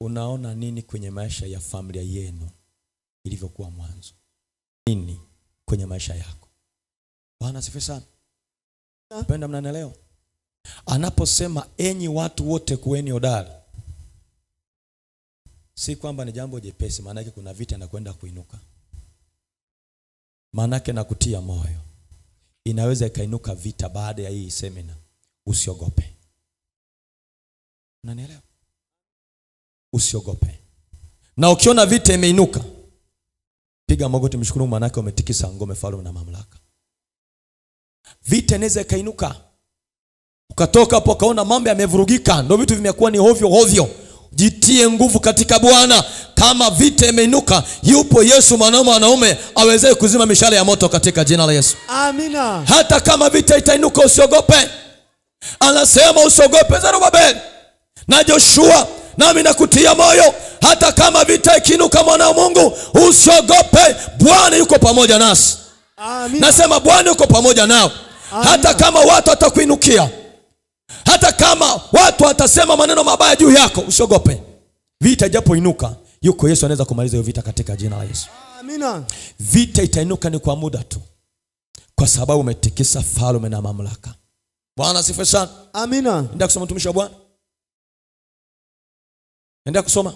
Unaona nini kwenye maisha ya familia yenu ilivyokuwa mwanzo? Nini kwenye maisha yako? Bwana asifiwe sana. Napenda mnanielewa. Anaposema enyi watu wote kuweni hodari, si kwamba ni jambo jepesi, maana yake kuna vita na kwenda kuinuka. Maana yake na kutia moyo. Inaweza ikainuka vita baada ya hii semina. Usiogope. Unanielewa? Usiogope. Na ukiona vita imeinuka, piga magoti mshukuru, maana yake umetikisa ngome falme na mamlaka. Vita inaweza ikainuka. Ukatoka hapo kaona mambo yamevurugika, ndio vitu vimekuwa ni hovyo. Jitie nguvu katika Bwana. Kama vita imeinuka, yupo Yesu mwanaume aweze kuzima mishale ya moto katika jina la Yesu. Amina. Hata kama vita itainuka usiogope. Anasema usiogope Zerubabeli na Joshua, nami nakutia moyo. Hata kama vita ikiinuka, mwana wa Mungu, usiogope. Bwana yuko pamoja nasi. Amina. Nasema Bwana yuko pamoja nao. Hata kama watu watakuinukia, hata kama watu watasema maneno mabaya juu yako, usiogope. Vita ijapoinuka, yuko Yesu anaweza kumaliza hiyo vita katika jina la Yesu. Amina. Vita itainuka ni kwa muda tu, kwa sababu umetikisa falme na mamlaka. Bwana asifiwe sana. Amina. Nenda kusoma mtumishi wa Bwana. Nenda kusoma.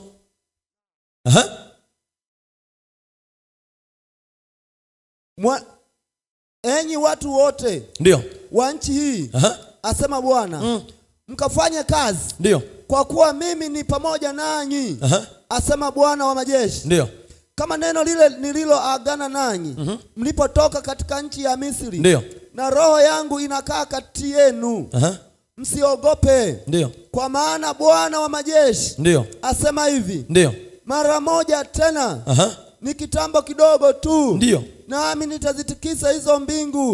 Enyi watu wote ndio wa nchi hii, asema Bwana, mkafanye kazi, ndio, kwa kuwa mimi ni pamoja nanyi, asema Bwana wa majeshi. Ndio. Kama neno lile nililoagana nanyi mlipotoka katika nchi ya Misri. Ndio. Na roho yangu inakaa kati yenu. Msiogope. Ndio. Kwa maana Bwana wa majeshi, ndio, asema hivi. Ndio. Mara moja tena, ni kitambo kidogo tu, ndio, nami nitazitikisa hizo mbingu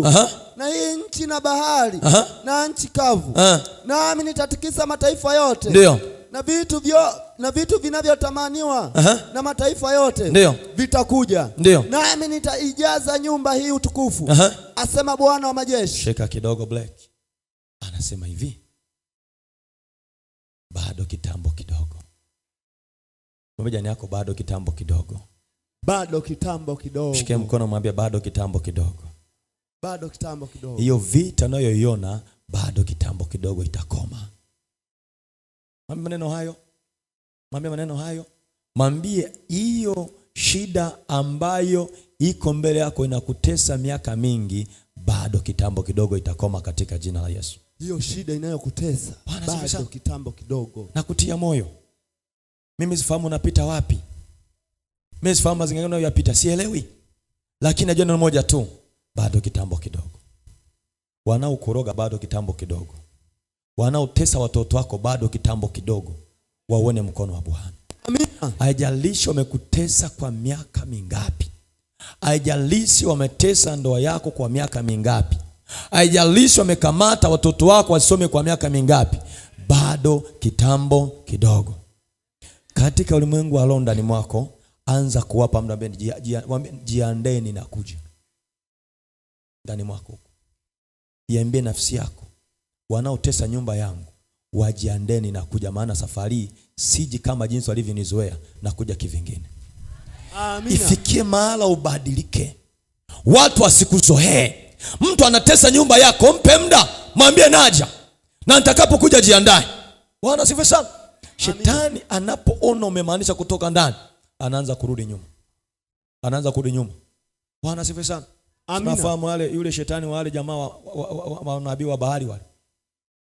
na hii nchi na bahari na nchi kavu. Nami nitatikisa mataifa yote. Ndio. Na vitu vinavyotamaniwa na mataifa yote. Ndio. Vitakuja. Ndio. Nami nitaijaza nyumba hii utukufu. Asema Bwana wa majeshi. Sheka kidogo Black. Anasema hivi, bado kitambo kidogo. Mwambie yako bado kitambo kidogo. Bado kitambo kidogo. Shike mkono mwambie bado kitambo kidogo. Bado kitambo kidogo. Hiyo vita unayoiona bado kitambo kidogo itakoma. Mwambie maneno hayo. Mwambie maneno hayo. Mwambie hiyo shida ambayo iko mbele yako inakutesa miaka mingi, bado kitambo kidogo itakoma katika jina la Yesu. Hiyo shida inayokutesa bado kitambo kidogo. Nakutia moyo. Mimi sifahamu unapita wapi. Mimi sifahamu mazingira unayoyapita, sielewi. Lakini najua neno moja tu, bado kitambo kidogo. Wanaokoroga bado kitambo kidogo. Wanaotesa watoto wako bado kitambo kidogo. Waone mkono wa Bwana. Amina. Haijalishi wamekutesa kwa miaka mingapi. Haijalishi wametesa ndoa yako kwa miaka mingapi. Haijalishi wamekamata watoto wako wasome kwa miaka mingapi. bado kitambo kidogo. Katika ulimwengu wa ndani mwako, anza kuwapa muda, jiandaeni na kuja. Ndani mwako iambie nafsi yako, wanaotesa nyumba yangu wajiandeni na kuja, maana safari siji kama jinsi walivyonizoea, na kuja kivingine. Amina. Ifikie mahala ubadilike. Watu wasikuzoee. Mtu anatesa nyumba yako, mpe muda, mwambie naja, na nitakapokuja jiandae. Bwana asifiwe sana. Shetani anapoona umemaanisha kutoka ndani, anaanza kurudi nyuma. Bwana asifiwe sana. Tunafahamu wale yule shetani wale jamaa wa nabii wa bahari wale.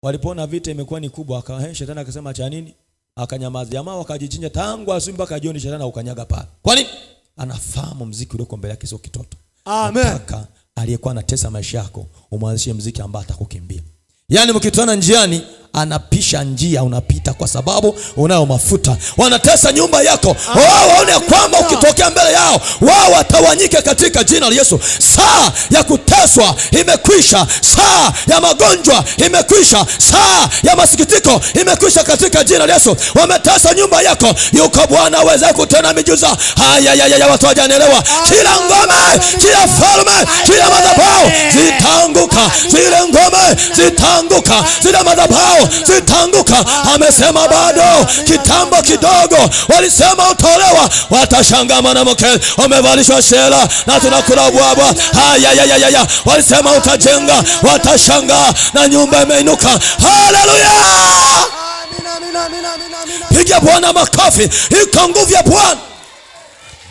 Walipoona vita imekuwa ni kubwa, shetani akasema cha nini? Akanyamaza. Jamaa wakajichinja tangu asubuhi mpaka jioni, shetani ukanyaga pale. Kwa nini? Anafahamu mziki ulioko mbele yake sio kitoto. Amen. Nataka aliyekuwa anatesa maisha yako umwanzishie mziki ambao atakukimbia. Yaani mkitana njiani, anapisha njia unapita kwa sababu unao mafuta. Wanatesa nyumba yako, wao waone kwamba ukitokea mbele yao wao watawanyike katika jina la Yesu. Saa ya kuteswa imekwisha, saa ya magonjwa imekwisha, saa ya masikitiko imekwisha katika jina la Yesu. Wametesa nyumba yako, yuko Bwana aweza kutenda miujiza. Haya watu hawajanielewa. Kila ngome, kila falme, kila madhabahu zitaanguka, zile ngome zitaanguka, zile madhabahu zitaanguka. Amesema bado kitambo kidogo. Walisema utolewa, watashangaa mwanamke umevalishwa shela na tunakula bwabwa. Haya walisema utajenga, watashangaa na nyumba imeinuka. Haleluya. Amina. Piga Bwana makofi. Iko nguvu ya Bwana.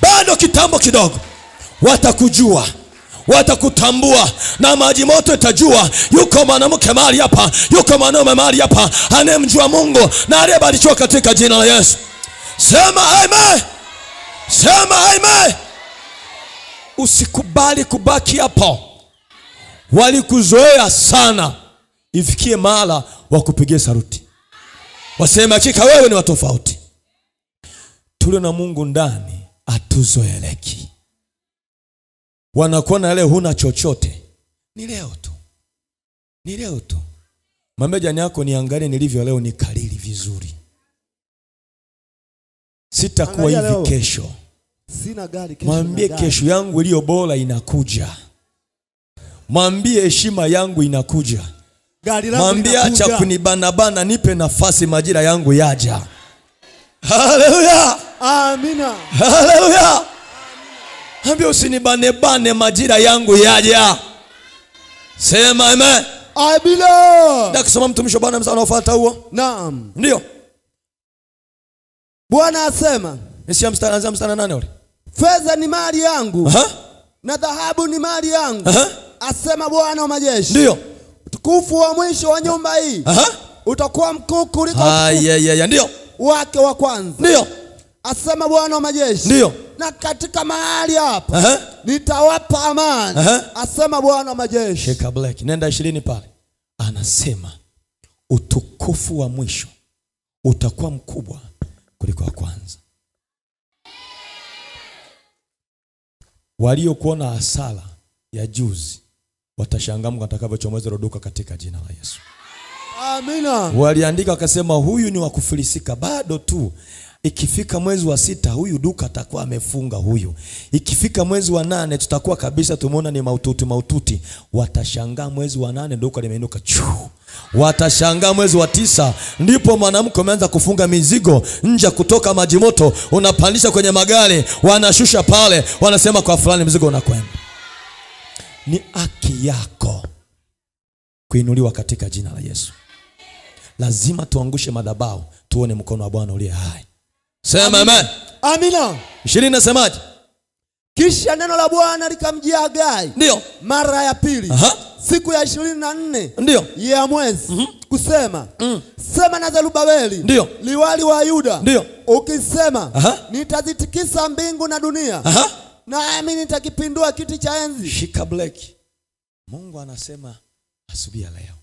Bado kitambo kidogo watakujua, watakutambua, na maji moto itajua yuko mwanamke mahali hapa, yuko mwanaume mahali hapa anemjua Mungu na aliyebarikiwa katika jina la Yesu. Sema amen. Sema amen. Usikubali kubaki hapo. Walikuzoea sana. Ifikie mahala wakupigie saruti, waseme hakika wewe ni watofauti. Tulio na Mungu ndani atuzoeleki. Wanakuona leo huna chochote, ni leo tu. Mwambie jirani yako, niangalie nilivyo leo, nikalili vizuri. Sitakuwa hivi kesho. Sina gari kesho. Mwambie kesho yangu iliyo bora inakuja. Mwambie heshima yangu inakuja. Mwambie acha kunibana, nipe nafasi, majira yangu yaja. Haleluya. Amina. Haleluya. Mwambie usinibane, majira yangu yaja. Sema amen. Abila. Nakisoma mtumishi wa Bwana msana unaofuata huo? Naam. Ndio. Bwana asema, Nisia mstari 8 ule. Fedha ni mali yangu. Na dhahabu ni mali yangu. Asema Bwana wa majeshi. Ndio. Utukufu wa mwisho wa nyumba hii utakuwa mkuu kuliko ndio wake wa kwanza. Ndio. Asema Bwana wa majeshi. Ndio. Na katika mahali hapa nitawapa amani. Asema Bwana wa majeshi. Sheka Black, nenda 20 pale. Anasema utukufu wa mwisho utakuwa mkubwa kuliko wa kwanza. Waliokuona hasara ya juzi watashangaa Mungu atakavyochomoza roduka katika jina la Yesu. Amina. Waliandika wakasema huyu ni wa kufilisika, bado tu. Ikifika mwezi wa 6 huyu duka atakuwa amefunga huyu. Ikifika mwezi wa 8 tutakuwa kabisa tumeona ni maututi. Watashangaa mwezi wa 8 duka limeinuka. Watashangaa mwezi wa 9 ndipo mwanamke ameanza kufunga mizigo nje kutoka maji moto, unapandisha kwenye magari, wanashusha pale, wanasema kwa fulani mzigo unakwenda. Ni haki yako kuinuliwa katika jina la Yesu. Lazima tuangushe madhabahu, tuone mkono wa Bwana uliye hai. Sema amen. Amina. 20 nasemaje? Kisha neno la Bwana likamjia Hagai. Ndio. Mara ya pili. Siku ya 24. Ndio. Ya mwezi. Kusema. Sema na Zerubabeli. Ndio. Liwali wa Yuda. Ndio. Ukisema nitazitikisa mbingu na dunia. Nami nitakipindua kiti cha enzi. Shika Black. Mungu anasema asubuhi ya leo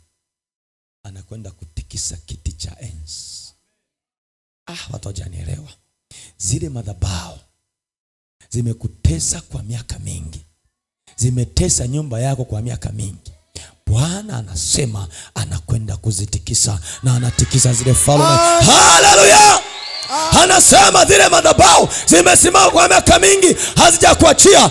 anakwenda kutikisa kiti cha enzi. Watu hawajanielewa. Zile madhabahu zimekutesa kwa miaka mingi. Zimetesa nyumba yako kwa miaka mingi. Bwana anasema anakwenda kuzitikisa na anatikisa zile falme. Haleluya! Anasema zile madhabahu zimesimama kwa miaka mingi hazijakuachia.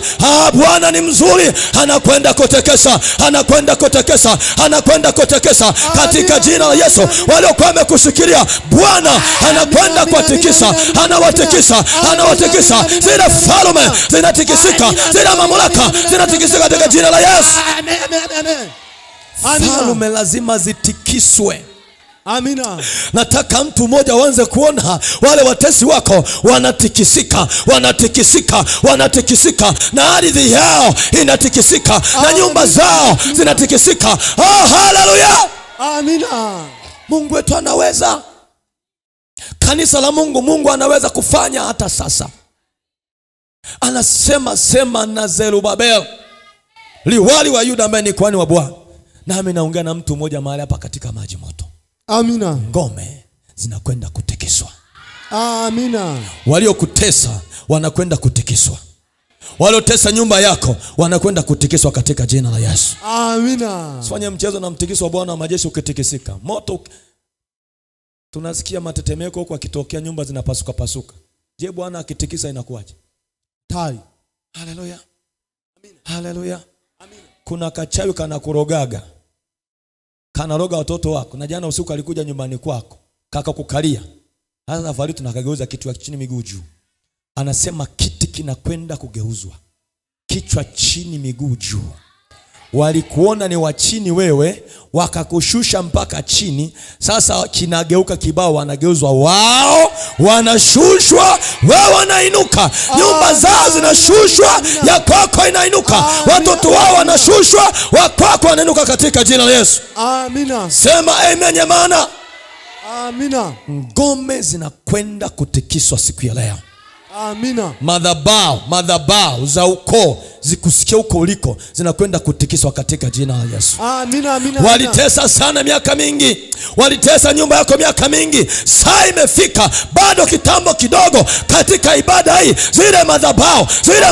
Bwana ni mzuri, anakwenda kutekesa, anakwenda kutekesa, anakwenda kutekesa katika jina la Yesu. Waliokuwa wamekushikilia, Bwana anakwenda kuwatikisa, anawatikisa, anawatikisa. Zile falme zinatikisika, zile mamlaka zinatikisika katika jina la Yesu. Falme lazima zitikiswe. Amina. Nataka mtu mmoja uanze kuona wale watesi wako wanatikisika, wanatikisika, wanatikisika, na ardhi yao inatikisika, na nyumba zao zinatikisika. Haleluya. Amina. Mungu wetu anaweza. Kanisa la Mungu, Mungu anaweza kufanya hata sasa. Anasema sema na Zerubabel, liwali wa Yuda ambaye ni kuhani wa Bwana. Nami naongea na mtu mmoja mahali hapa katika maji moto. Amina. Ngome zinakwenda kutikiswa. Amina. Waliokutesa wanakwenda kutikiswa. Waliotesa nyumba yako wanakwenda kutikiswa katika jina la Yesu. Amina. Usifanye mchezo na mtikiso wa Bwana wa majeshi ukitikisika. Moto tunasikia matetemeko huko akitokea, nyumba zinapasuka pasuka. Je, Bwana akitikisa inakuwaje? Tai. Haleluya. Amina. Haleluya. Amina. Kuna kachawi kanakurogaga. Kanaroga watoto wako. Na jana usiku alikuja nyumbani kwako, kaka kukalia. Sasa safari tunakageuza kichwa chini miguu juu. Anasema kiti kinakwenda kugeuzwa, kichwa chini miguu juu. Walikuona ni wa chini wewe, wakakushusha mpaka chini. Sasa kinageuka kibao, wanageuzwa wao, wanashushwa, wewe wanainuka. Nyumba zao zinashushwa, ya kwako inainuka. Watoto wao wanashushwa, wa kwako wanainuka katika jina la Yesu. Amina. Sema amen jamani. Amina. Ngome zinakwenda kutikiswa siku ya leo. Amina. Madhabahu za ukoo zikusikia huko uliko zinakwenda kutikiswa katika jina la Yesu. Amina, amina. Walitesa sana miaka mingi, walitesa nyumba yako miaka mingi. Saa imefika, bado kitambo kidogo katika ibada hii zile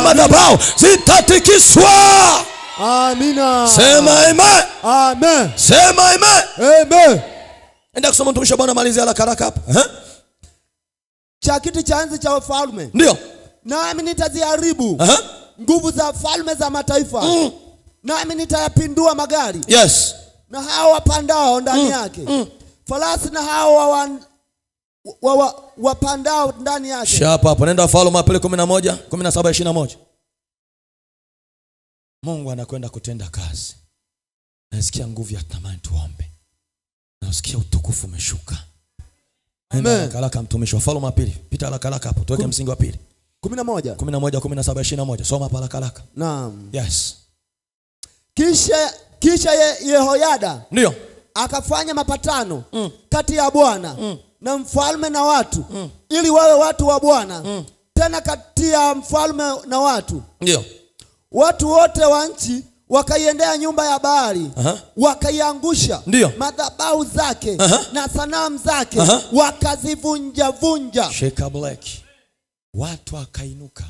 madhabahu zitatikiswa. Amina. Sema amen. Amen. Sema amen. Amen. Enda kusoma mtumishi wa Bwana, malizia haraka hapa. Cha kiti cha enzi cha ufalme. Ndio. Nami nitaziharibu nguvu za falme za mataifa. Nami nitayapindua magari. Yes. Na hao wapandao ndani yake. Farasi na hao wapandao ndani yake. Shapa hapo, nenda Wafalme wa Pili 11:17-21. Mungu anakwenda kutenda kazi. Nasikia nguvu ya tamani tuombe. Nasikia utukufu umeshuka. Amen. Kalaka mtumishi wa Wafalme wa Pili. Pita haraka hapo, tuweke msingi wa pili. 11:17-21. Soma pala haraka. Naam. Yes. Kisha Yehoyada ndio akafanya mapatano kati ya Bwana na mfalme na watu ili wawe watu wa Bwana. Tena kati ya mfalme na watu. Ndio. Watu wote wa nchi wakaiendea nyumba ya Baali, wakaiangusha madhabahu zake na sanamu zake, wakazivunja. Sheka Black. Watu wakainuka.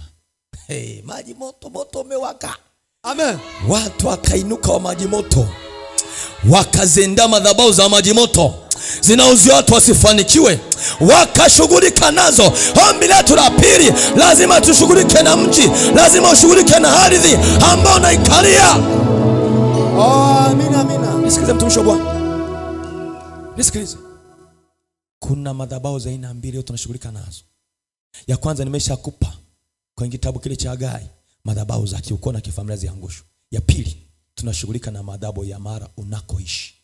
Hey, maji moto umewaka. Amen. Watu wakainuka wa maji moto, wakazenda madhabahu za maji moto zinauzia watu wasifanikiwe, wakashughulika nazo. Ombi letu la pili, lazima tushughulike na mji, lazima ushughulike na ardhi ambao unaikalia. Amina, amina. Nisikilize mtumishi wa Bwana. Nisikilize. Kuna madhabahu za aina mbili leo tunashughulika nazo. Ya kwanza nimeshakupa kwenye kitabu kile cha Hagai, madhabahu za kiukoo na kifamilia ziangushwe. Ya pili tunashughulika na madhabahu ya mara unakoishi.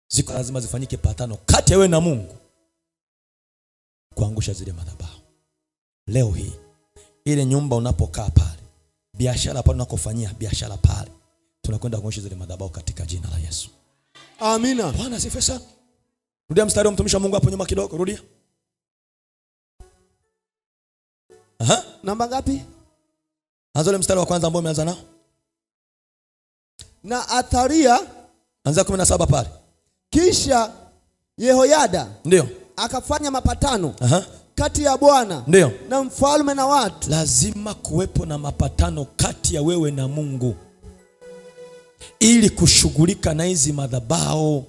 Ziko lazima zifanyike patano kati ya wewe na Mungu kuangusha zile madhabahu. Leo hii ile nyumba unapokaa pale, biashara pale unakofanyia biashara pale, tunakwenda kuangusha zile madhabahu katika jina la Yesu. Amina. Bwana asifiwe sana. Rudia mstari wa mtumishi wa Mungu hapo nyuma kidogo, rudia. Namba ngapi? Anza ule mstari wa kwanza ambao umeanza nao. Na Atharia, anza 17 pale. Kisha Yehoyada ndio akafanya mapatano kati ya Bwana na mfalme na watu. Lazima kuwepo na mapatano kati ya wewe na Mungu. ili kushughulika na hizi madhabahu.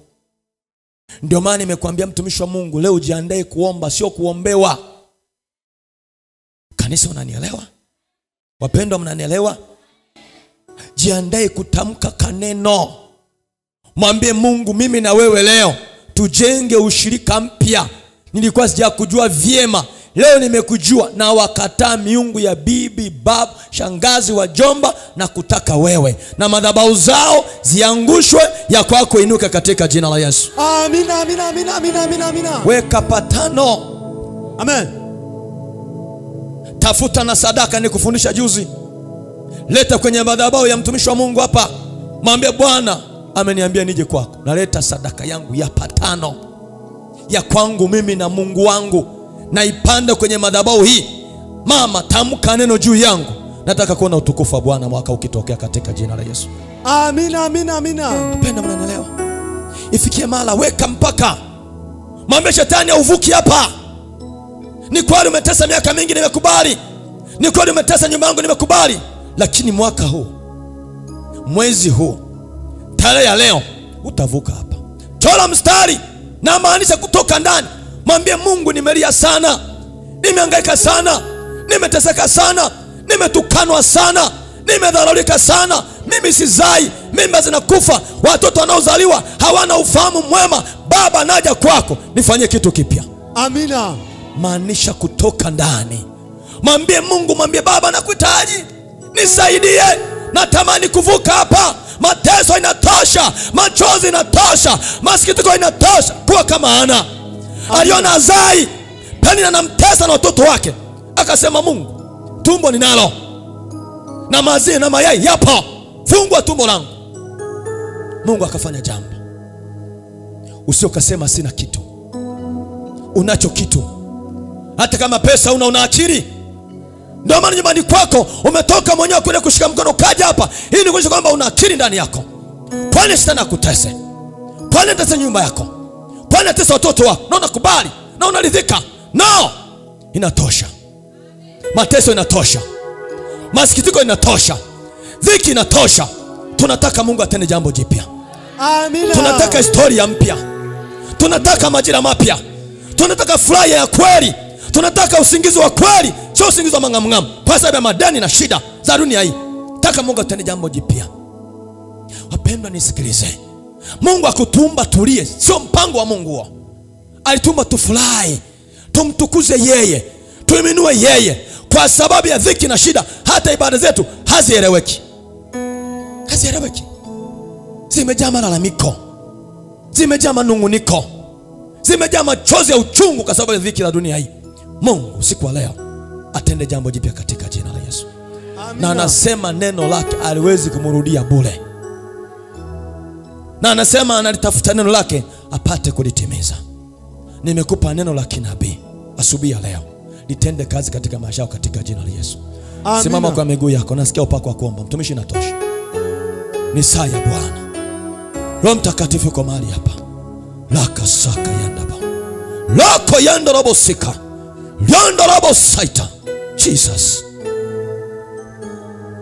Ndio maana nimekuambia mtumishi wa Mungu, leo jiandae kuomba, sio kuombewa. Kanisa, unanielewa? Wapendwa, mnanielewa? Jiandae kutamka kaneno. Mwambie Mungu, mimi na wewe leo tujenge ushirika mpya. Nilikuwa sijakujua vyema, leo nimekujua, na wakataa miungu ya bibi, babu, shangazi, wajomba, na kutaka wewe, na madhabahu zao ziangushwe, ya kwako inuke katika jina la Yesu. Amina, amina, amina, amina, amina, amina. Weka patano. Amen. Tafuta na sadaka, nikufundisha juzi. Leta kwenye madhabahu ya mtumishi wa Mungu hapa. Mwambie Bwana ameniambia nije kwako. Naleta sadaka yangu ya patano, ya kwangu mimi na Mungu wangu, na ipande kwenye madhabahu hii. Mama, tamka neno juu yangu. Nataka kuona utukufu wa Bwana mwaka ukitokea katika jina la Yesu. Amina, amina, amina. Penda, mnanielewa? Ifikie mahala weka mpaka. Mwambie shetani uvuki hapa. Ni kweli umetesa miaka mingi, nimekubali. Ni kweli umetesa nyumba yangu, nimekubali. Lakini mwaka huu, mwezi huu, tarehe ya leo, utavuka hapa. Chora mstari, na maanisha kutoka ndani. Mwambie Mungu, nimelia sana, nimehangaika sana, nimeteseka sana, nimetukanwa sana, nimedharauliika sana. Mimi sizai, mimba zinakufa, watoto wanaozaliwa hawana ufahamu mwema. Baba, naja kwako, nifanye kitu kipya. Amina. Maanisha kutoka ndani. Mwambie Mungu, mwambie Baba, nakuhitaji, nisaidie, natamani kuvuka hapa. Mateso inatosha, machozi inatosha, masikitiko inatosha. Kuwa kama Ana. Aliona Azai Penina anamtesa na watoto wake, akasema Mungu, tumbo ninalo na maziwa na mayai yapo, fungua tumbo langu. Mungu akafanya jambo. Usiokasema sina kitu. Unacho kitu. Hata kama pesa una akili. Ndio maana nyumbani kwako umetoka mwenyewe kwenda kushika mkono kaja hapa, ili nikuonyeshe kwamba una akili ndani yako. Kwani shetani akutese? Kwani atese nyumba yako? Kwani atese watoto wako? Na unakubali na unaridhika? No, inatosha. Mateso inatosha, masikitiko inatosha, dhiki inatosha. Tunataka Mungu atende jambo jipya. Amina. Tunataka historia mpya. Tunataka majira mapya. Tunataka furaha ya kweli. Tunataka usingizi wa kweli, sio usingizi wa mangamngam kwa sababu ya madeni na shida za dunia hii. Nataka Mungu atende jambo jipya. Wapendwa, nisikilize. Mungu akutumba tulie, sio mpango wa Mungu huo. Alitumba tufurahi, tumtukuze yeye, tuiminue yeye. Kwa sababu ya dhiki na shida, hata ibada zetu hazieleweki. Hazieleweki. Zimejaa malalamiko, zimejaa manunguniko, zimejaa machozi ya uchungu kwa sababu ya dhiki la dunia hii. Mungu siku leo atende jambo jipya katika jina la Yesu. Amina. Na anasema neno lake aliwezi kumrudia bure. Na anasema analitafuta neno lake apate kulitimiza. Nimekupa neno la kinabii asubuhi ya leo. Litende kazi katika maisha yako katika jina la Yesu. Amina. Simama kwa miguu yako, nasikia upako wa kuomba. Mtumishi, inatosha. Ni saa ya Bwana. Roho Mtakatifu kwa mahali hapa. Laka saka yandaba. Lako yandorobo sika. Yandorobo saita. Jesus.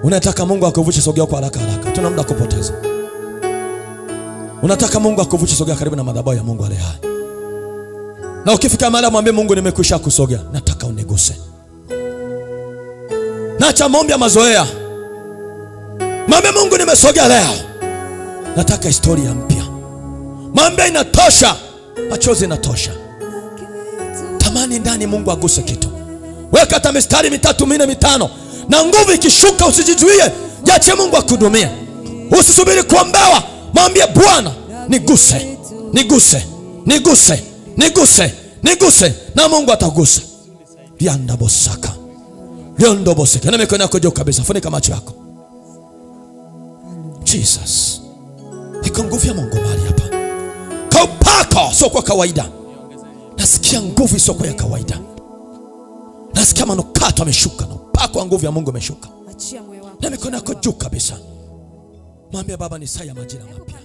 Unataka Mungu akuvushe, sogea kwa haraka haraka. Tuna muda kupoteza. Unataka Mungu akuvushe, sogea karibu na madhabahu ya Mungu aliye hai. Na ukifika mahali mwambie Mungu, nimekwisha kusogea, nataka uniguse. Naacha maombi ya mazoea. Mwambie Mungu, nimesogea leo, nataka historia mpya. Mwambie inatosha, machozi inatosha. Tamani ndani Mungu aguse kitu. Weka hata mistari 3, 4, 5. Na nguvu ikishuka usijizuie, jache Mungu akudumie. Usisubiri kuombewa. Mwambie Bwana, niguse, niguse, niguse, niguse, niguse, na Mungu atagusa. Lianda bosaka. Liondo bosaka. Na mikono yako juu kabisa, funika macho yako. Jesus. Iko nguvu ya Mungu mahali hapa. Kaupako sio kwa kawaida. Nasikia nguvu sio kwa kawaida. Nasikia manukato ameshuka, na upako wa nguvu ya Mungu ameshuka. Na mikono yako juu kabisa. Mwambie Baba, ni saa ya majira mapya.